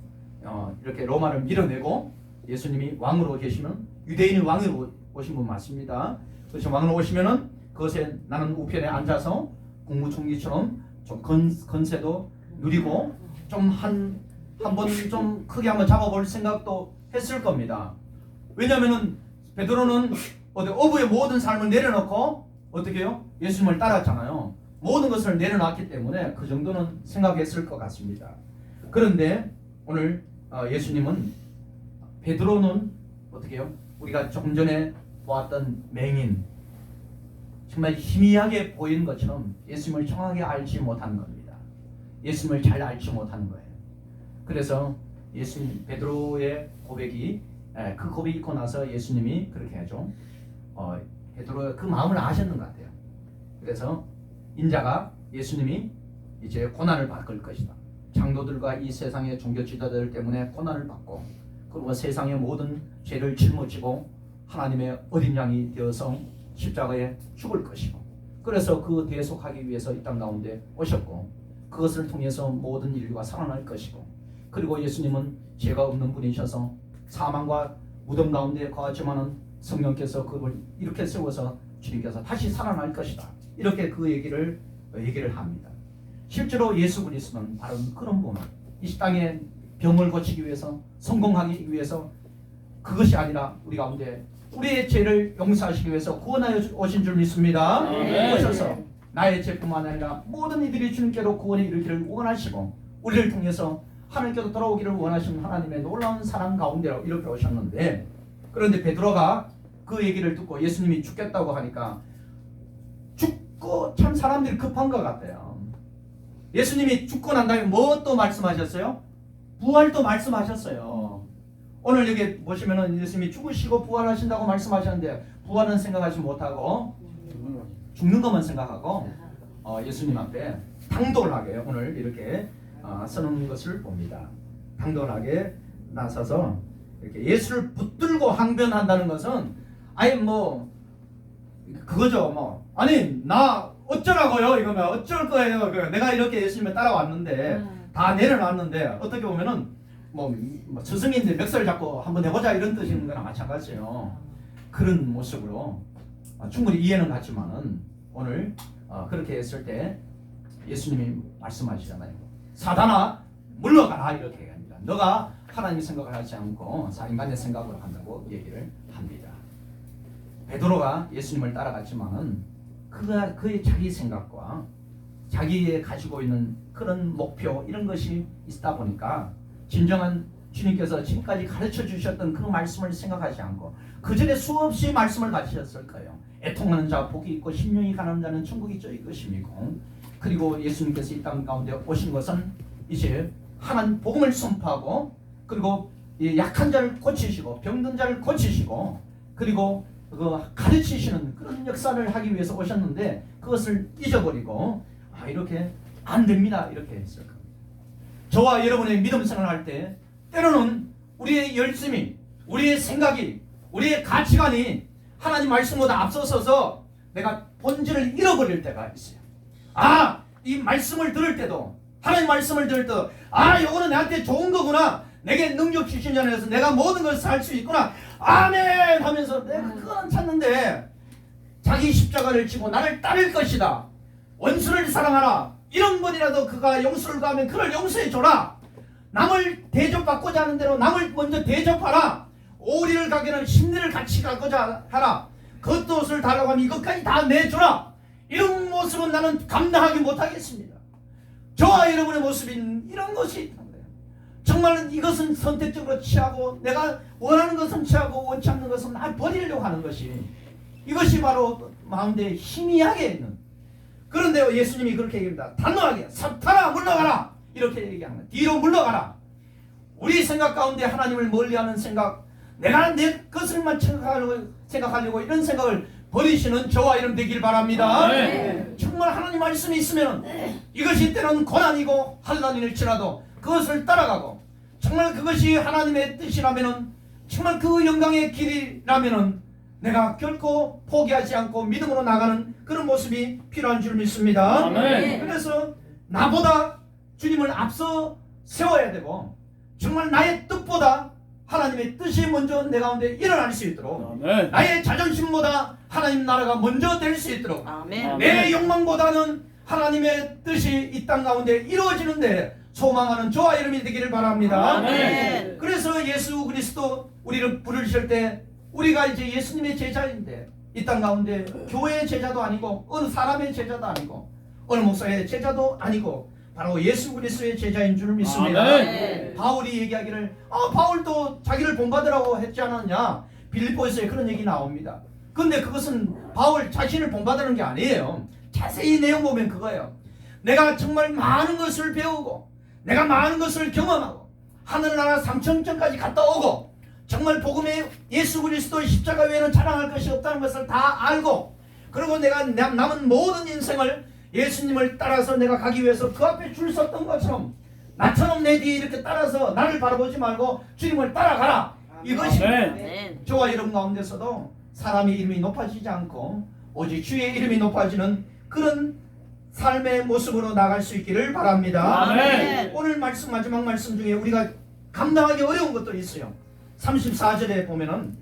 이렇게 로마를 밀어내고 예수님이 왕으로 계시면 유대인이 왕으로 오신 분 맞습니다. 그래서 왕으로 오시면은 그것에 나는 우편에 앉아서 국무총리처럼 좀 건세도 누리고 좀 한 번 좀 크게 한번 잡아볼 생각도 했을 겁니다. 왜냐하면은 베드로는 어부의 모든 삶을 내려놓고 어떻게 해요? 예수님을 따랐잖아요. 모든 것을 내려놨기 때문에 그 정도는 생각했을 것 같습니다. 그런데 오늘 예수님은 베드로는 어떻게 해요? 우리가 조금 전에 보았던 맹인 정말 희미하게 보이는 것처럼 예수님을 정확하게 알지 못하는 겁니다. 예수님을 잘 알지 못하는 거예요. 그래서 예수님 베드로의 고백이 그 고백이 있고 나서 예수님이 그렇게 하죠. 베드로가 그 마음을 아셨는 것 같아요. 그래서 인자가 예수님이 이제 고난을 받을 것이다. 장로들과 이 세상의 종교 지도자들 때문에 고난을 받고 그리고 세상의 모든 죄를 짊어지고 하나님의 어린 양이 되어서 십자가에 죽을 것이고 그래서 그 대속하기 위해서 이 땅 가운데 오셨고 그것을 통해서 모든 인류가 살아날 것이고 그리고 예수님은 죄가 없는 분이셔서 사망과 무덤 가운데 거하지만은 성령께서 그걸 이렇게 세워서 주님께서 다시 살아날 것이다. 이렇게 그 얘기를 합니다. 실제로 예수 그리스도는 바로 그런 분. 이 땅에 병을 고치기 위해서 성공하기 위해서 그것이 아니라 우리 가운데 우리의 죄를 용서하시기 위해서 구원하여 오신 줄 믿습니다. 오셔서 나의 죄뿐만 아니라 모든 이들이 주님께로 구원에 이르기를 원하시고 우리를 통해서 하나님께로 돌아오기를 원하시는 하나님의 놀라운 사랑 가운데로 이렇게 오셨는데 그런데 베드로가 그 얘기를 듣고 예수님이 죽겠다고 하니까 죽고 참 사람들이 급한 것 같아요. 예수님이 죽고 난 다음에 뭐 또 말씀하셨어요? 부활도 말씀하셨어요. 오늘 여기 보시면은 예수님이 죽으시고 부활하신다고 말씀하셨는데 부활은 생각하지 못하고 죽는 것만 생각하고 예수님 앞에 당돌하게 오늘 이렇게 서는 것을 봅니다. 당돌하게 나서서 이렇게 예수를 붙들고 항변한다는 것은 아예 뭐 그거죠. 뭐 아니 나 어쩌라고요? 이거면 어쩔 거예요. 내가 이렇게 예수님을 따라왔는데 다 내려놨는데 어떻게 보면은 뭐 스승인데 멱살 잡고 한번 해보자 이런 뜻인 거랑 마찬가지예요. 그런 모습으로 충분히 이해는 갔지만은 오늘 그렇게 했을 때 예수님이 말씀하시잖아요. 사단아 물러가라 이렇게 합니다. 너가 하나님의 생각을 하지 않고 인간의 생각으로 한다고 얘기를 합니다. 베드로가 예수님을 따라갔지만은 그의 자기 생각과 자기의 가지고 있는 그런 목표 이런 것이 있다 보니까 진정한 주님께서 지금까지 가르쳐 주셨던 그 말씀을 생각하지 않고 그 전에 수없이 말씀을 가르치셨을 거예요. 애통하는 자 복이 있고 심령이 가난한 자는 천국이 저희 것임이고, 그리고 예수님께서 이 땅 가운데 오신 것은 이제 하나님 복음을 선포하고, 그리고 약한 자를 고치시고 병든 자를 고치시고, 그리고 그 가르치시는 그런 역사를 하기 위해서 오셨는데 그것을 잊어버리고 이렇게 안 됩니다 이렇게 했을 겁니다. 저와 여러분의 믿음 생활할 때 때로는 우리의 열심이, 우리의 생각이, 우리의 가치관이 하나님 말씀보다 앞서서서 내가 본질을 잃어버릴 때가 있어요. 이 말씀을 들을 때도, 하나님 말씀을 들을 때도 요거는 나한테 좋은 거구나, 내게 능력 주신 자에서 내가 모든 것을 할 수 있구나, 아멘 하면서 내가 그건 찾는데 자기 십자가를 지고 나를 따를 것이다, 원수를 사랑하라, 이런 분이라도 그가 용서를 구하면 그를 용서해 줘라, 남을 대접받고자 하는 대로 남을 먼저 대접하라, 오리를 가게는 심리를 같이 가고자 하라, 겉옷을 달라고 하면 이것까지 다 내주라. 이런 모습은 나는 감당하기 못하겠습니다. 저와 여러분의 모습인 이런 것이 있는 거예요. 정말 이것은 선택적으로 취하고 내가 원하는 것은 취하고 원치 않는 것은 나 버리려고 하는 것이, 이것이 바로 마음대에 희미하게 있는. 그런데 예수님이 그렇게 얘기합니다. 단호하게 사탄아 물러가라 이렇게 얘기합니다. 뒤로 물러가라. 우리 생각 가운데 하나님을 멀리하는 생각, 내가 내 것을만 생각하려고 이런 생각을 버리시는 저와 여러분 되길 바랍니다. 정말 하나님 말씀이 있으면 이것이 때로는 고난이고 환난일지라도 그것을 따라가고, 정말 그것이 하나님의 뜻이라면은, 정말 그 영광의 길이라면은 내가 결코 포기하지 않고 믿음으로 나가는 그런 모습이 필요한 줄 믿습니다. 아멘. 그래서 나보다 주님을 앞서 세워야 되고, 정말 나의 뜻보다 하나님의 뜻이 먼저 내 가운데 일어날 수 있도록, 아멘. 나의 자존심보다 하나님 나라가 먼저 될 수 있도록, 아멘. 내 욕망보다는 하나님의 뜻이 이 땅 가운데 이루어지는데 소망하는 저와 여러분이 되기를 바랍니다. 아멘. 그래서 예수 그리스도 우리를 부르실 때 우리가 이제 예수님의 제자인데, 이 땅 가운데 교회의 제자도 아니고 어느 사람의 제자도 아니고 어느 목사의 제자도 아니고 바로 예수 그리스도의 제자인 줄 믿습니다. 아멘. 바울이 얘기하기를 바울도 자기를 본받으라고 했지 않았냐, 빌립보에서 그런 얘기 나옵니다. 근데 그것은 바울 자신을 본받는 게 아니에요. 자세히 내용 보면 그거예요. 내가 정말 많은 것을 배우고 내가 많은 것을 경험하고 하늘나라 3천천까지 갔다 오고 정말 복음의 예수 그리스도의 십자가 외에는 자랑할 것이 없다는 것을 다 알고, 그리고 내가 남은 모든 인생을 예수님을 따라서 내가 가기 위해서 그 앞에 줄 섰던 것처럼 나처럼 내 뒤에 이렇게 따라서 나를 바라보지 말고 주님을 따라가라. 이것이 아멘. 저와 여러분 가운데서도 사람의 이름이 높아지지 않고 오직 주의 이름이 높아지는 그런 삶의 모습으로 나갈 수 있기를 바랍니다. 아멘. 오늘 말씀, 마지막 말씀 중에 우리가 감당하기 어려운 것들이 있어요. 34절에 보면은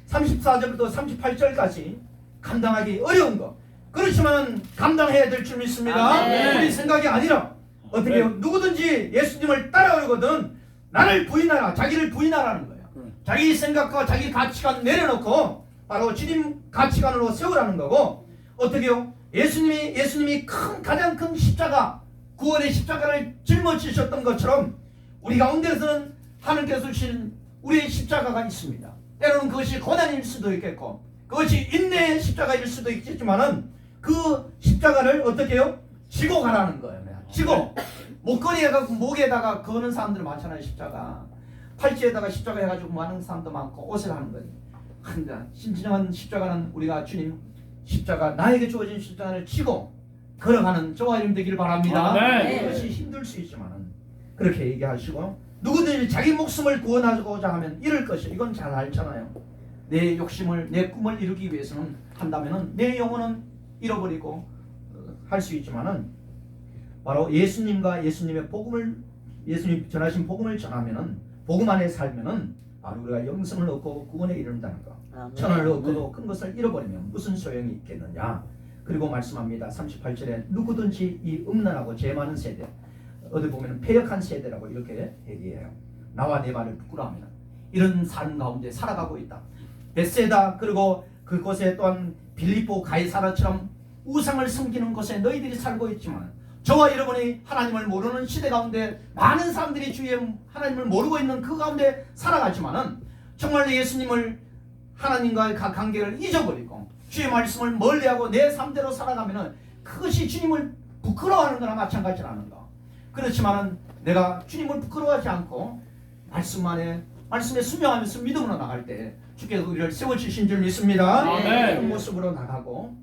34절부터 38절까지 감당하기 어려운 것, 그렇지만 감당해야 될 줄 믿습니다. 아멘. 우리 생각이 아니라 어떻게 해요? 누구든지 예수님을 따라오거든 나를 부인하라, 자기를 부인하라는 거예요. 자기 생각과 자기 가치관 내려놓고 바로 주님 가치관으로 세우라는 거고, 어떻게 해요? 예수님이 가장 큰 십자가, 구원의 십자가를 짊어지셨던 것처럼 우리 가운데서는 하나님께서 주신 우리의 십자가가 있습니다. 때로는 그것이 고난일 수도 있겠고 그것이 인내의 십자가일 수도 있겠지만은 그 십자가를 어떻게 해요? 지고 가라는 거예요. 지고 목걸이에다가 목에다가 거는 사람들 많잖아요. 십자가 팔찌에다가 십자가 해가지고 하는 사람도 많고 옷을 하는 거예요. 근데 진정한 십자가는 우리가 주님 십자가, 나에게 주어진 십자가를 지고 걸어가는 저와 여러분 되기를 바랍니다. 아멘. 그것이 힘들 수 있지만은 그렇게 얘기하시고, 누구든지 자기 목숨을 구원하고자 하면 이럴 것이요. 이건 잘 알잖아요. 내 욕심을, 내 꿈을 이루기 위해서는 한다면은 내 영혼은 잃어버리고 할 수 있지만은 바로 예수님과 예수님의 복음을, 예수님 전하신 복음을 전하면은, 복음 안에 살면은 우리가 영생을 얻고 구원에 이른다는 것. 아멘. 천하를 얻고도 큰 것을 잃어버리면 무슨 소용이 있겠느냐. 그리고 말씀합니다. 38절에 누구든지 이 음란하고 죄 많은 세대, 어디 보면 패역한 세대라고 이렇게 얘기해요. 나와 내 말을 부끄러워하면 이런 삶 가운데 살아가고 있다. 벳세다, 그리고 그곳에 또한 빌립보 가이사라처럼 우상을 섬기는 곳에 너희들이 살고 있지만 저와 여러분이 하나님을 모르는 시대 가운데 많은 사람들이 주의 하나님을 모르고 있는 그 가운데 살아가지만은 정말 예수님을 하나님과의 관계를 잊어버리고 주의 말씀을 멀리하고 내 삶대로 살아가면은 그것이 주님을 부끄러워하는 거나 마찬가지라는 거. 그렇지만은 내가 주님을 부끄러워하지 않고 말씀에 순종하면서 믿음으로 나갈 때 주께서 우리를 세워주신 줄 믿습니다. 아멘. 그런 모습으로 나가고.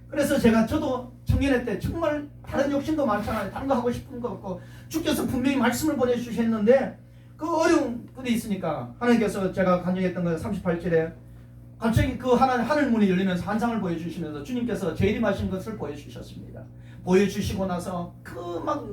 그래서 저도 청년회 때 정말 다른 욕심도 많잖아요. 다른 거 하고 싶은 거 없고 주께서 분명히 말씀을 보내주셨는데 그 어려운 것이 있으니까 하나님께서 제가 간증했던 거 38절에 갑자기 그 하늘 문이 열리면서 환상을 보여주시면서 주님께서 재림하신 것을 보여주셨습니다. 보여주시고 나서 그 막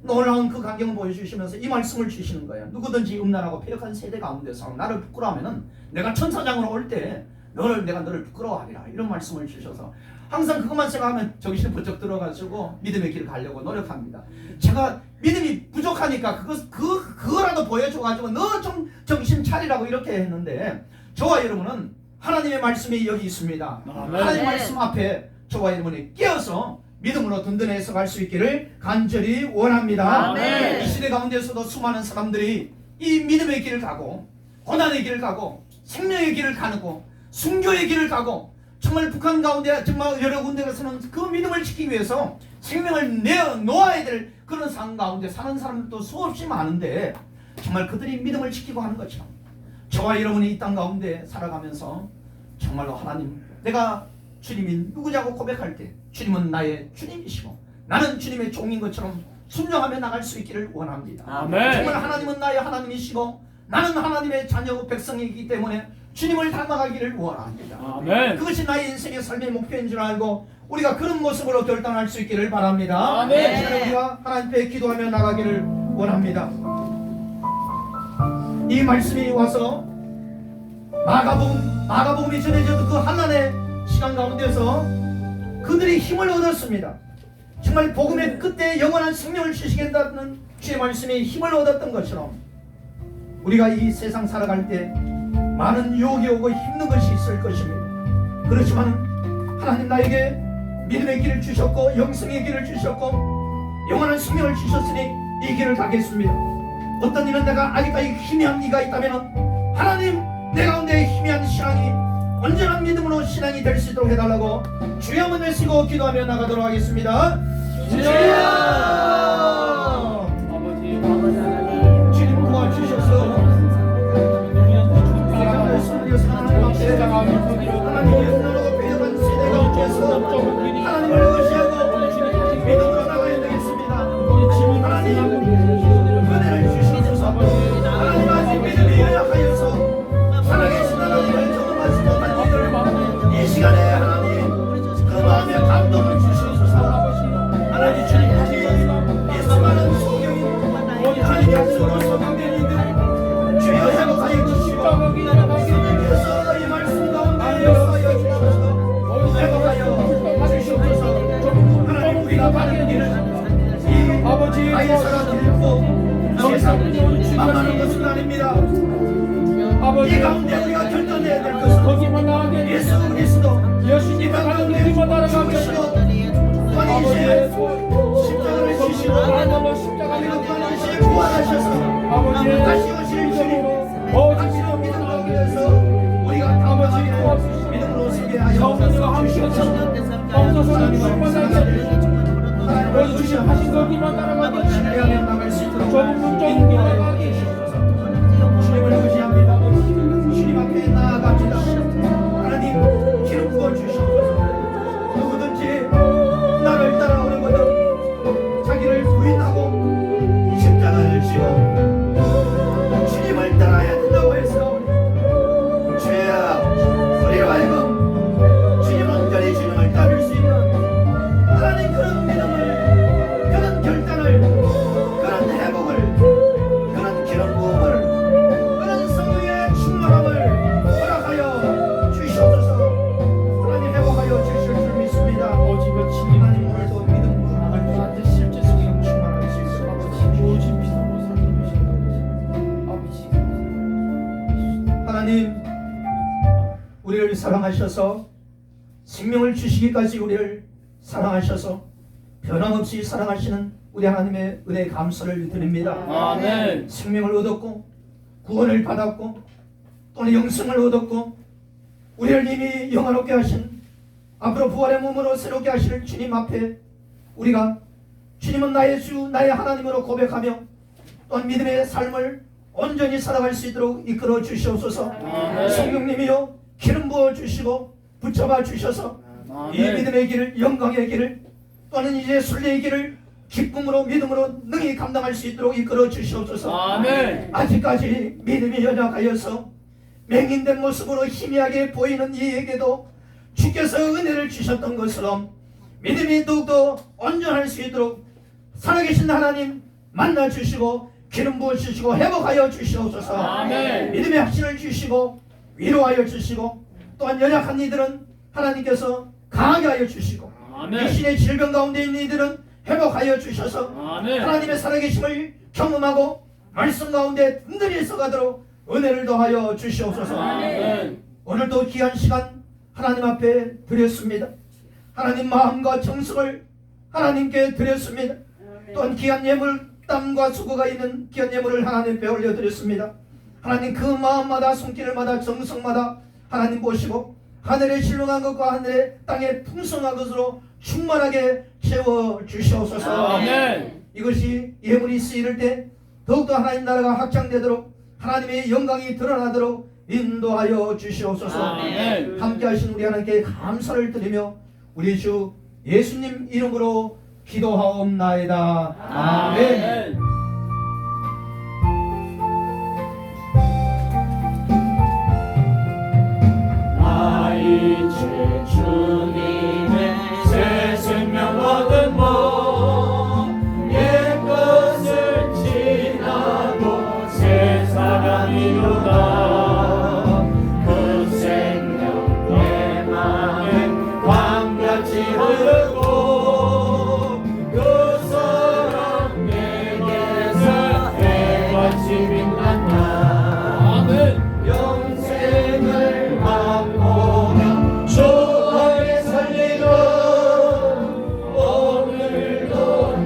놀라운 그 광경을 보여주시면서 이 말씀을 주시는 거예요. 누구든지 음란하고 패역한 세대 가운데서 나를 부끄러워하면은 내가 천사장으로 올 때 내가 너를 부끄러워하리라, 이런 말씀을 주셔서 항상 그것만 생각하면 정신이 번쩍 들어가지고 믿음의 길을 가려고 노력합니다. 제가 믿음이 부족하니까 그거라도 보여줘가지고 너 좀 정신 차리라고 이렇게 했는데 저와 여러분은 하나님의 말씀이 여기 있습니다. 아멘. 하나님 말씀 앞에 저와 여러분이 깨어서 믿음으로 든든해서 갈 수 있기를 간절히 원합니다. 아멘. 이 시대 가운데서도 수많은 사람들이 이 믿음의 길을 가고 고난의 길을 가고 생명의 길을 가고 순교의 길을 가고 정말 북한 가운데 정말 여러 군데에서는 그 믿음을 지키기 위해서 생명을 내어놓아야 될 그런 상황 가운데 사는 사람들도 수없이 많은데 정말 그들이 믿음을 지키고 하는 것처럼 저와 여러분이 이 땅 가운데 살아가면서 정말로 하나님, 내가 주님이 누구냐고 고백할 때 주님은 나의 주님이시고 나는 주님의 종인 것처럼 순종하며 나갈 수 있기를 원합니다. 아멘. 정말 하나님은 나의 하나님이시고 나는 하나님의 자녀고 백성이기 때문에 주님을 닮아가기를 원합니다. 아멘. 그것이 나의 인생의 삶의 목표인 줄 알고 우리가 그런 모습으로 결단할 수 있기를 바랍니다. 아멘. 이제는 우리가 하나님 앞에 기도하며 나가기를 원합니다. 이 말씀이 와서 마가복음이 전해져도 그 한란의 시간 가운데서 그들이 힘을 얻었습니다. 정말 복음의 끝에 영원한 생명을 주시겠다는 주의 말씀에 힘을 얻었던 것처럼 우리가 이 세상 살아갈 때 많은 유혹이 오고 힘든 것이 있을 것입니다. 그렇지만 하나님 나에게 믿음의 길을 주셨고 영생의 길을 주셨고 영원한 생명을 주셨으니 이 길을 가겠습니다. 어떤 일은 내가 아직까지 희미한 이가 있다면 하나님 내 가운데 희미한 신앙이 온전한 믿음으로 신앙이 될 수 있도록 해달라고 주의 한번 외치고 기도하며 나가도록 하겠습니다. 주여! 아버지, 주님 도와주셔서 하나님의 은혜로 배려한 세대 가운데서 하나님을 의지하고 믿음으로 나가야 되겠습니다. 하나님 은혜를 주시옵소서. 하나님 아직 믿음이 연약하여서 살아계신 하나님을 경험하지 못한 이들 이 시간에 하나님 그 마음에 감동을 주시옵소서. 하나님 주님 이 수많은 소경이 하나님 약속으로 소경된 이들 주여 회복하여 주시고 주님께서 이 말씀 가운데 역사하여 주셔서 회복하여 주시옵소서. 하나님 우리가 가는 길은 이 아버지, 가이사라 길고 세상 만만한 것은 아닙니다. 아버지, 이 가운데 우리가 결단해야 될 것은 거기만 나가게 예수 그리스도 예수님 가는 길만 따라가게 또한 이제 십자가를 지시고 하나님의 십자가 그리고 또한 이제 부활하셔서 아버지, 다시 오실 주님 당신의 믿음 가운데서 우리가 담아지기를 믿음으로 서게 하여 성령과 함께 없어서는 주님만 따라가게 하나님 주신 하신 거기만 따라가게 신뢰하며 나갈 수 있도록 좁은 문짝으로 나가게 주님을 의지합니다. 주님 앞에 나아갑니다. 하나님 기름 부어주시옵소서. 누구든지 나를 따라오는 것은 자기를 부인하고 십자가를 지고 주님을 따라야 된다고 해서 주여 우리로 하여금 주님 온전히 주님을 따를 수 있는 하나님 그런 믿음을 그런 결단을 그런 회복을 그런 사랑하셔서 생명을 주시기까지 우리를 사랑하셔서 변함없이 사랑하시는 우리 하나님의 은혜 감사를 드립니다. 아멘. 생명을 얻었고 구원을 받았고 또는 영생을 얻었고 우리를 이미 영화롭게 하신 앞으로 부활의 몸으로 새롭게 하실 주님 앞에 우리가 주님은 나의 주 나의 하나님으로 고백하며 또한 믿음의 삶을 온전히 살아갈 수 있도록 이끌어 주시옵소서. 아멘. 성령님이여 기름 부어 주시고 붙잡아 주셔서 이 아멘. 믿음의 길을 영광의 길을 또는 이제 순례의 길을 기쁨으로 믿음으로 능히 감당할 수 있도록 이끌어 주시옵소서. 아멘. 아직까지 믿음이 연약하여서 맹인된 모습으로 희미하게 보이는 이에게도 주께서 은혜를 주셨던 것처럼 믿음이 더욱더 온전할 수 있도록 살아계신 하나님 만나 주시고 기름 부어 주시고 회복하여 주시옵소서. 아멘. 믿음의 확신을 주시고 위로하여 주시고 또한 연약한 이들은 하나님께서 강하게 하여 주시고 아멘. 육신의 질병 가운데 있는 이들은 회복하여 주셔서 아멘. 하나님의 살아계심을 경험하고 말씀 가운데 든든히 서가도록 은혜를 더하여 주시옵소서. 아멘. 오늘도 귀한 시간 하나님 앞에 드렸습니다. 하나님 마음과 정성을 하나님께 드렸습니다. 또한 귀한 예물 땀과 수고가 있는 귀한 예물을 하나님께 올려드렸습니다. 하나님 그 마음마다 손길마다 정성마다 하나님 보시고 하늘의 신령한 것과 하늘의 땅의 풍성한 것으로 충만하게 채워 주시옵소서. 아멘. 이것이 예물이 쓰일 때 더욱더 하나님 나라가 확장되도록 하나님의 영광이 드러나도록 인도하여 주시옵소서. 아멘. 함께 하신 우리 하나님께 감사를 드리며 우리 주 예수님 이름으로 기도하옵나이다. 아멘. 아멘. 나의 주 주님의 새 생명 얻은 몸 옛것을 지나고 새 사람이로다. 그 생명 내 맘에 광같이 흐르고 그 사랑 내게서 해같이 빛난다. 아멘. 영생을 맛보며 주 안에 살리고 오늘도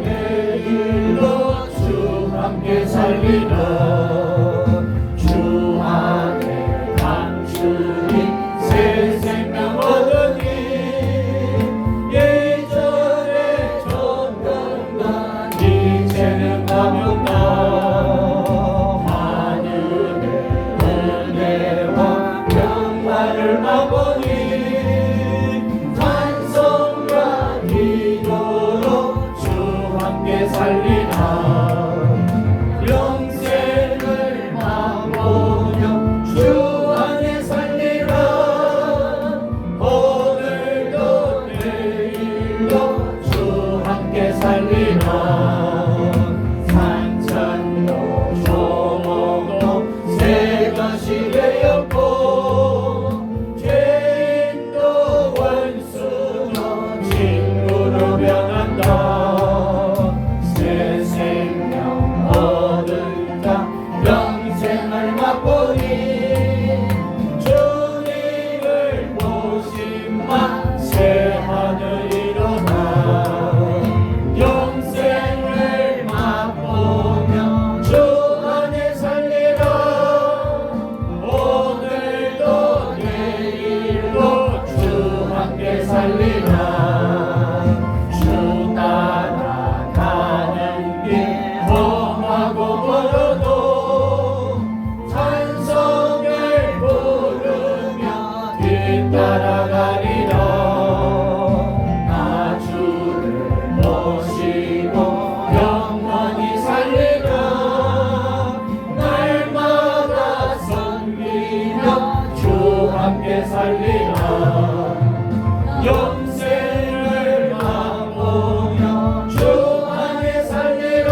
내일도 주 함께 살리라. 주 안에 감추니 새 생명 얻으니 예전에 줬던 것 이제는 가볍다. 하늘의 은혜와 평화를 맛보니 찬송과 기도로 주 함께 살리라. 영생을 맛보며 주 안에 살리라. 오늘도 내일도 주 함께 살리라. 산천도 조목도 새 것이 되었고 죄인도 원수도 친구로 변한다. 새 생명 얻은 자 영생을 맛보니 주님을 모심만 새 하늘이로다. 영생을 맛보며 주 안에 살리라. 오늘도 내일도 주 함께 살리라. 주 따라가는 길 험하고 멀어도 찬송을 부르며 뒤따라가리라. 나 주를 모시고 영원히 살리라. 날마다 섬기며 주 함께 살리라. 영생을 맛보며 주 안에 살리라.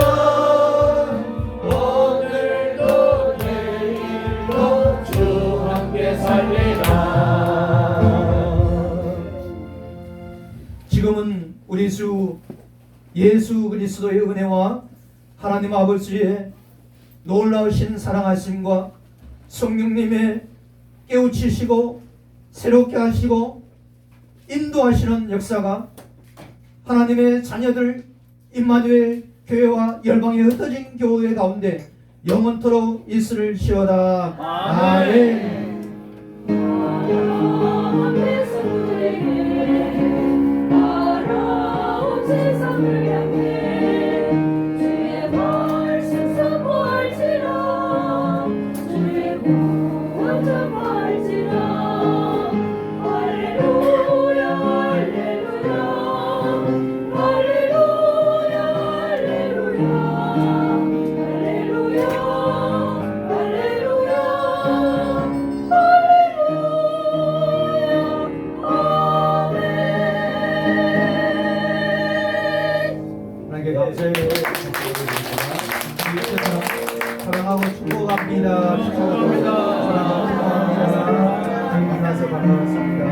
오늘도 내일도 주 함께 살리라. 지금은 우리 주 예수 그리스도의 은혜와 하나님 아버지의 놀라우신 사랑하심과 성령님의 깨우치시고 새롭게 하시고 인도하시는 역사가 하나님의 자녀들 임마누엘 교회와 열방에 흩어진 교회 가운데 영원토록 있을시어다. 아멘. 하나님께 감사해요. 사랑하고 축복합니다. 축복합니다. 사랑하고 축복합니다. 주님 만나서 반갑습니다.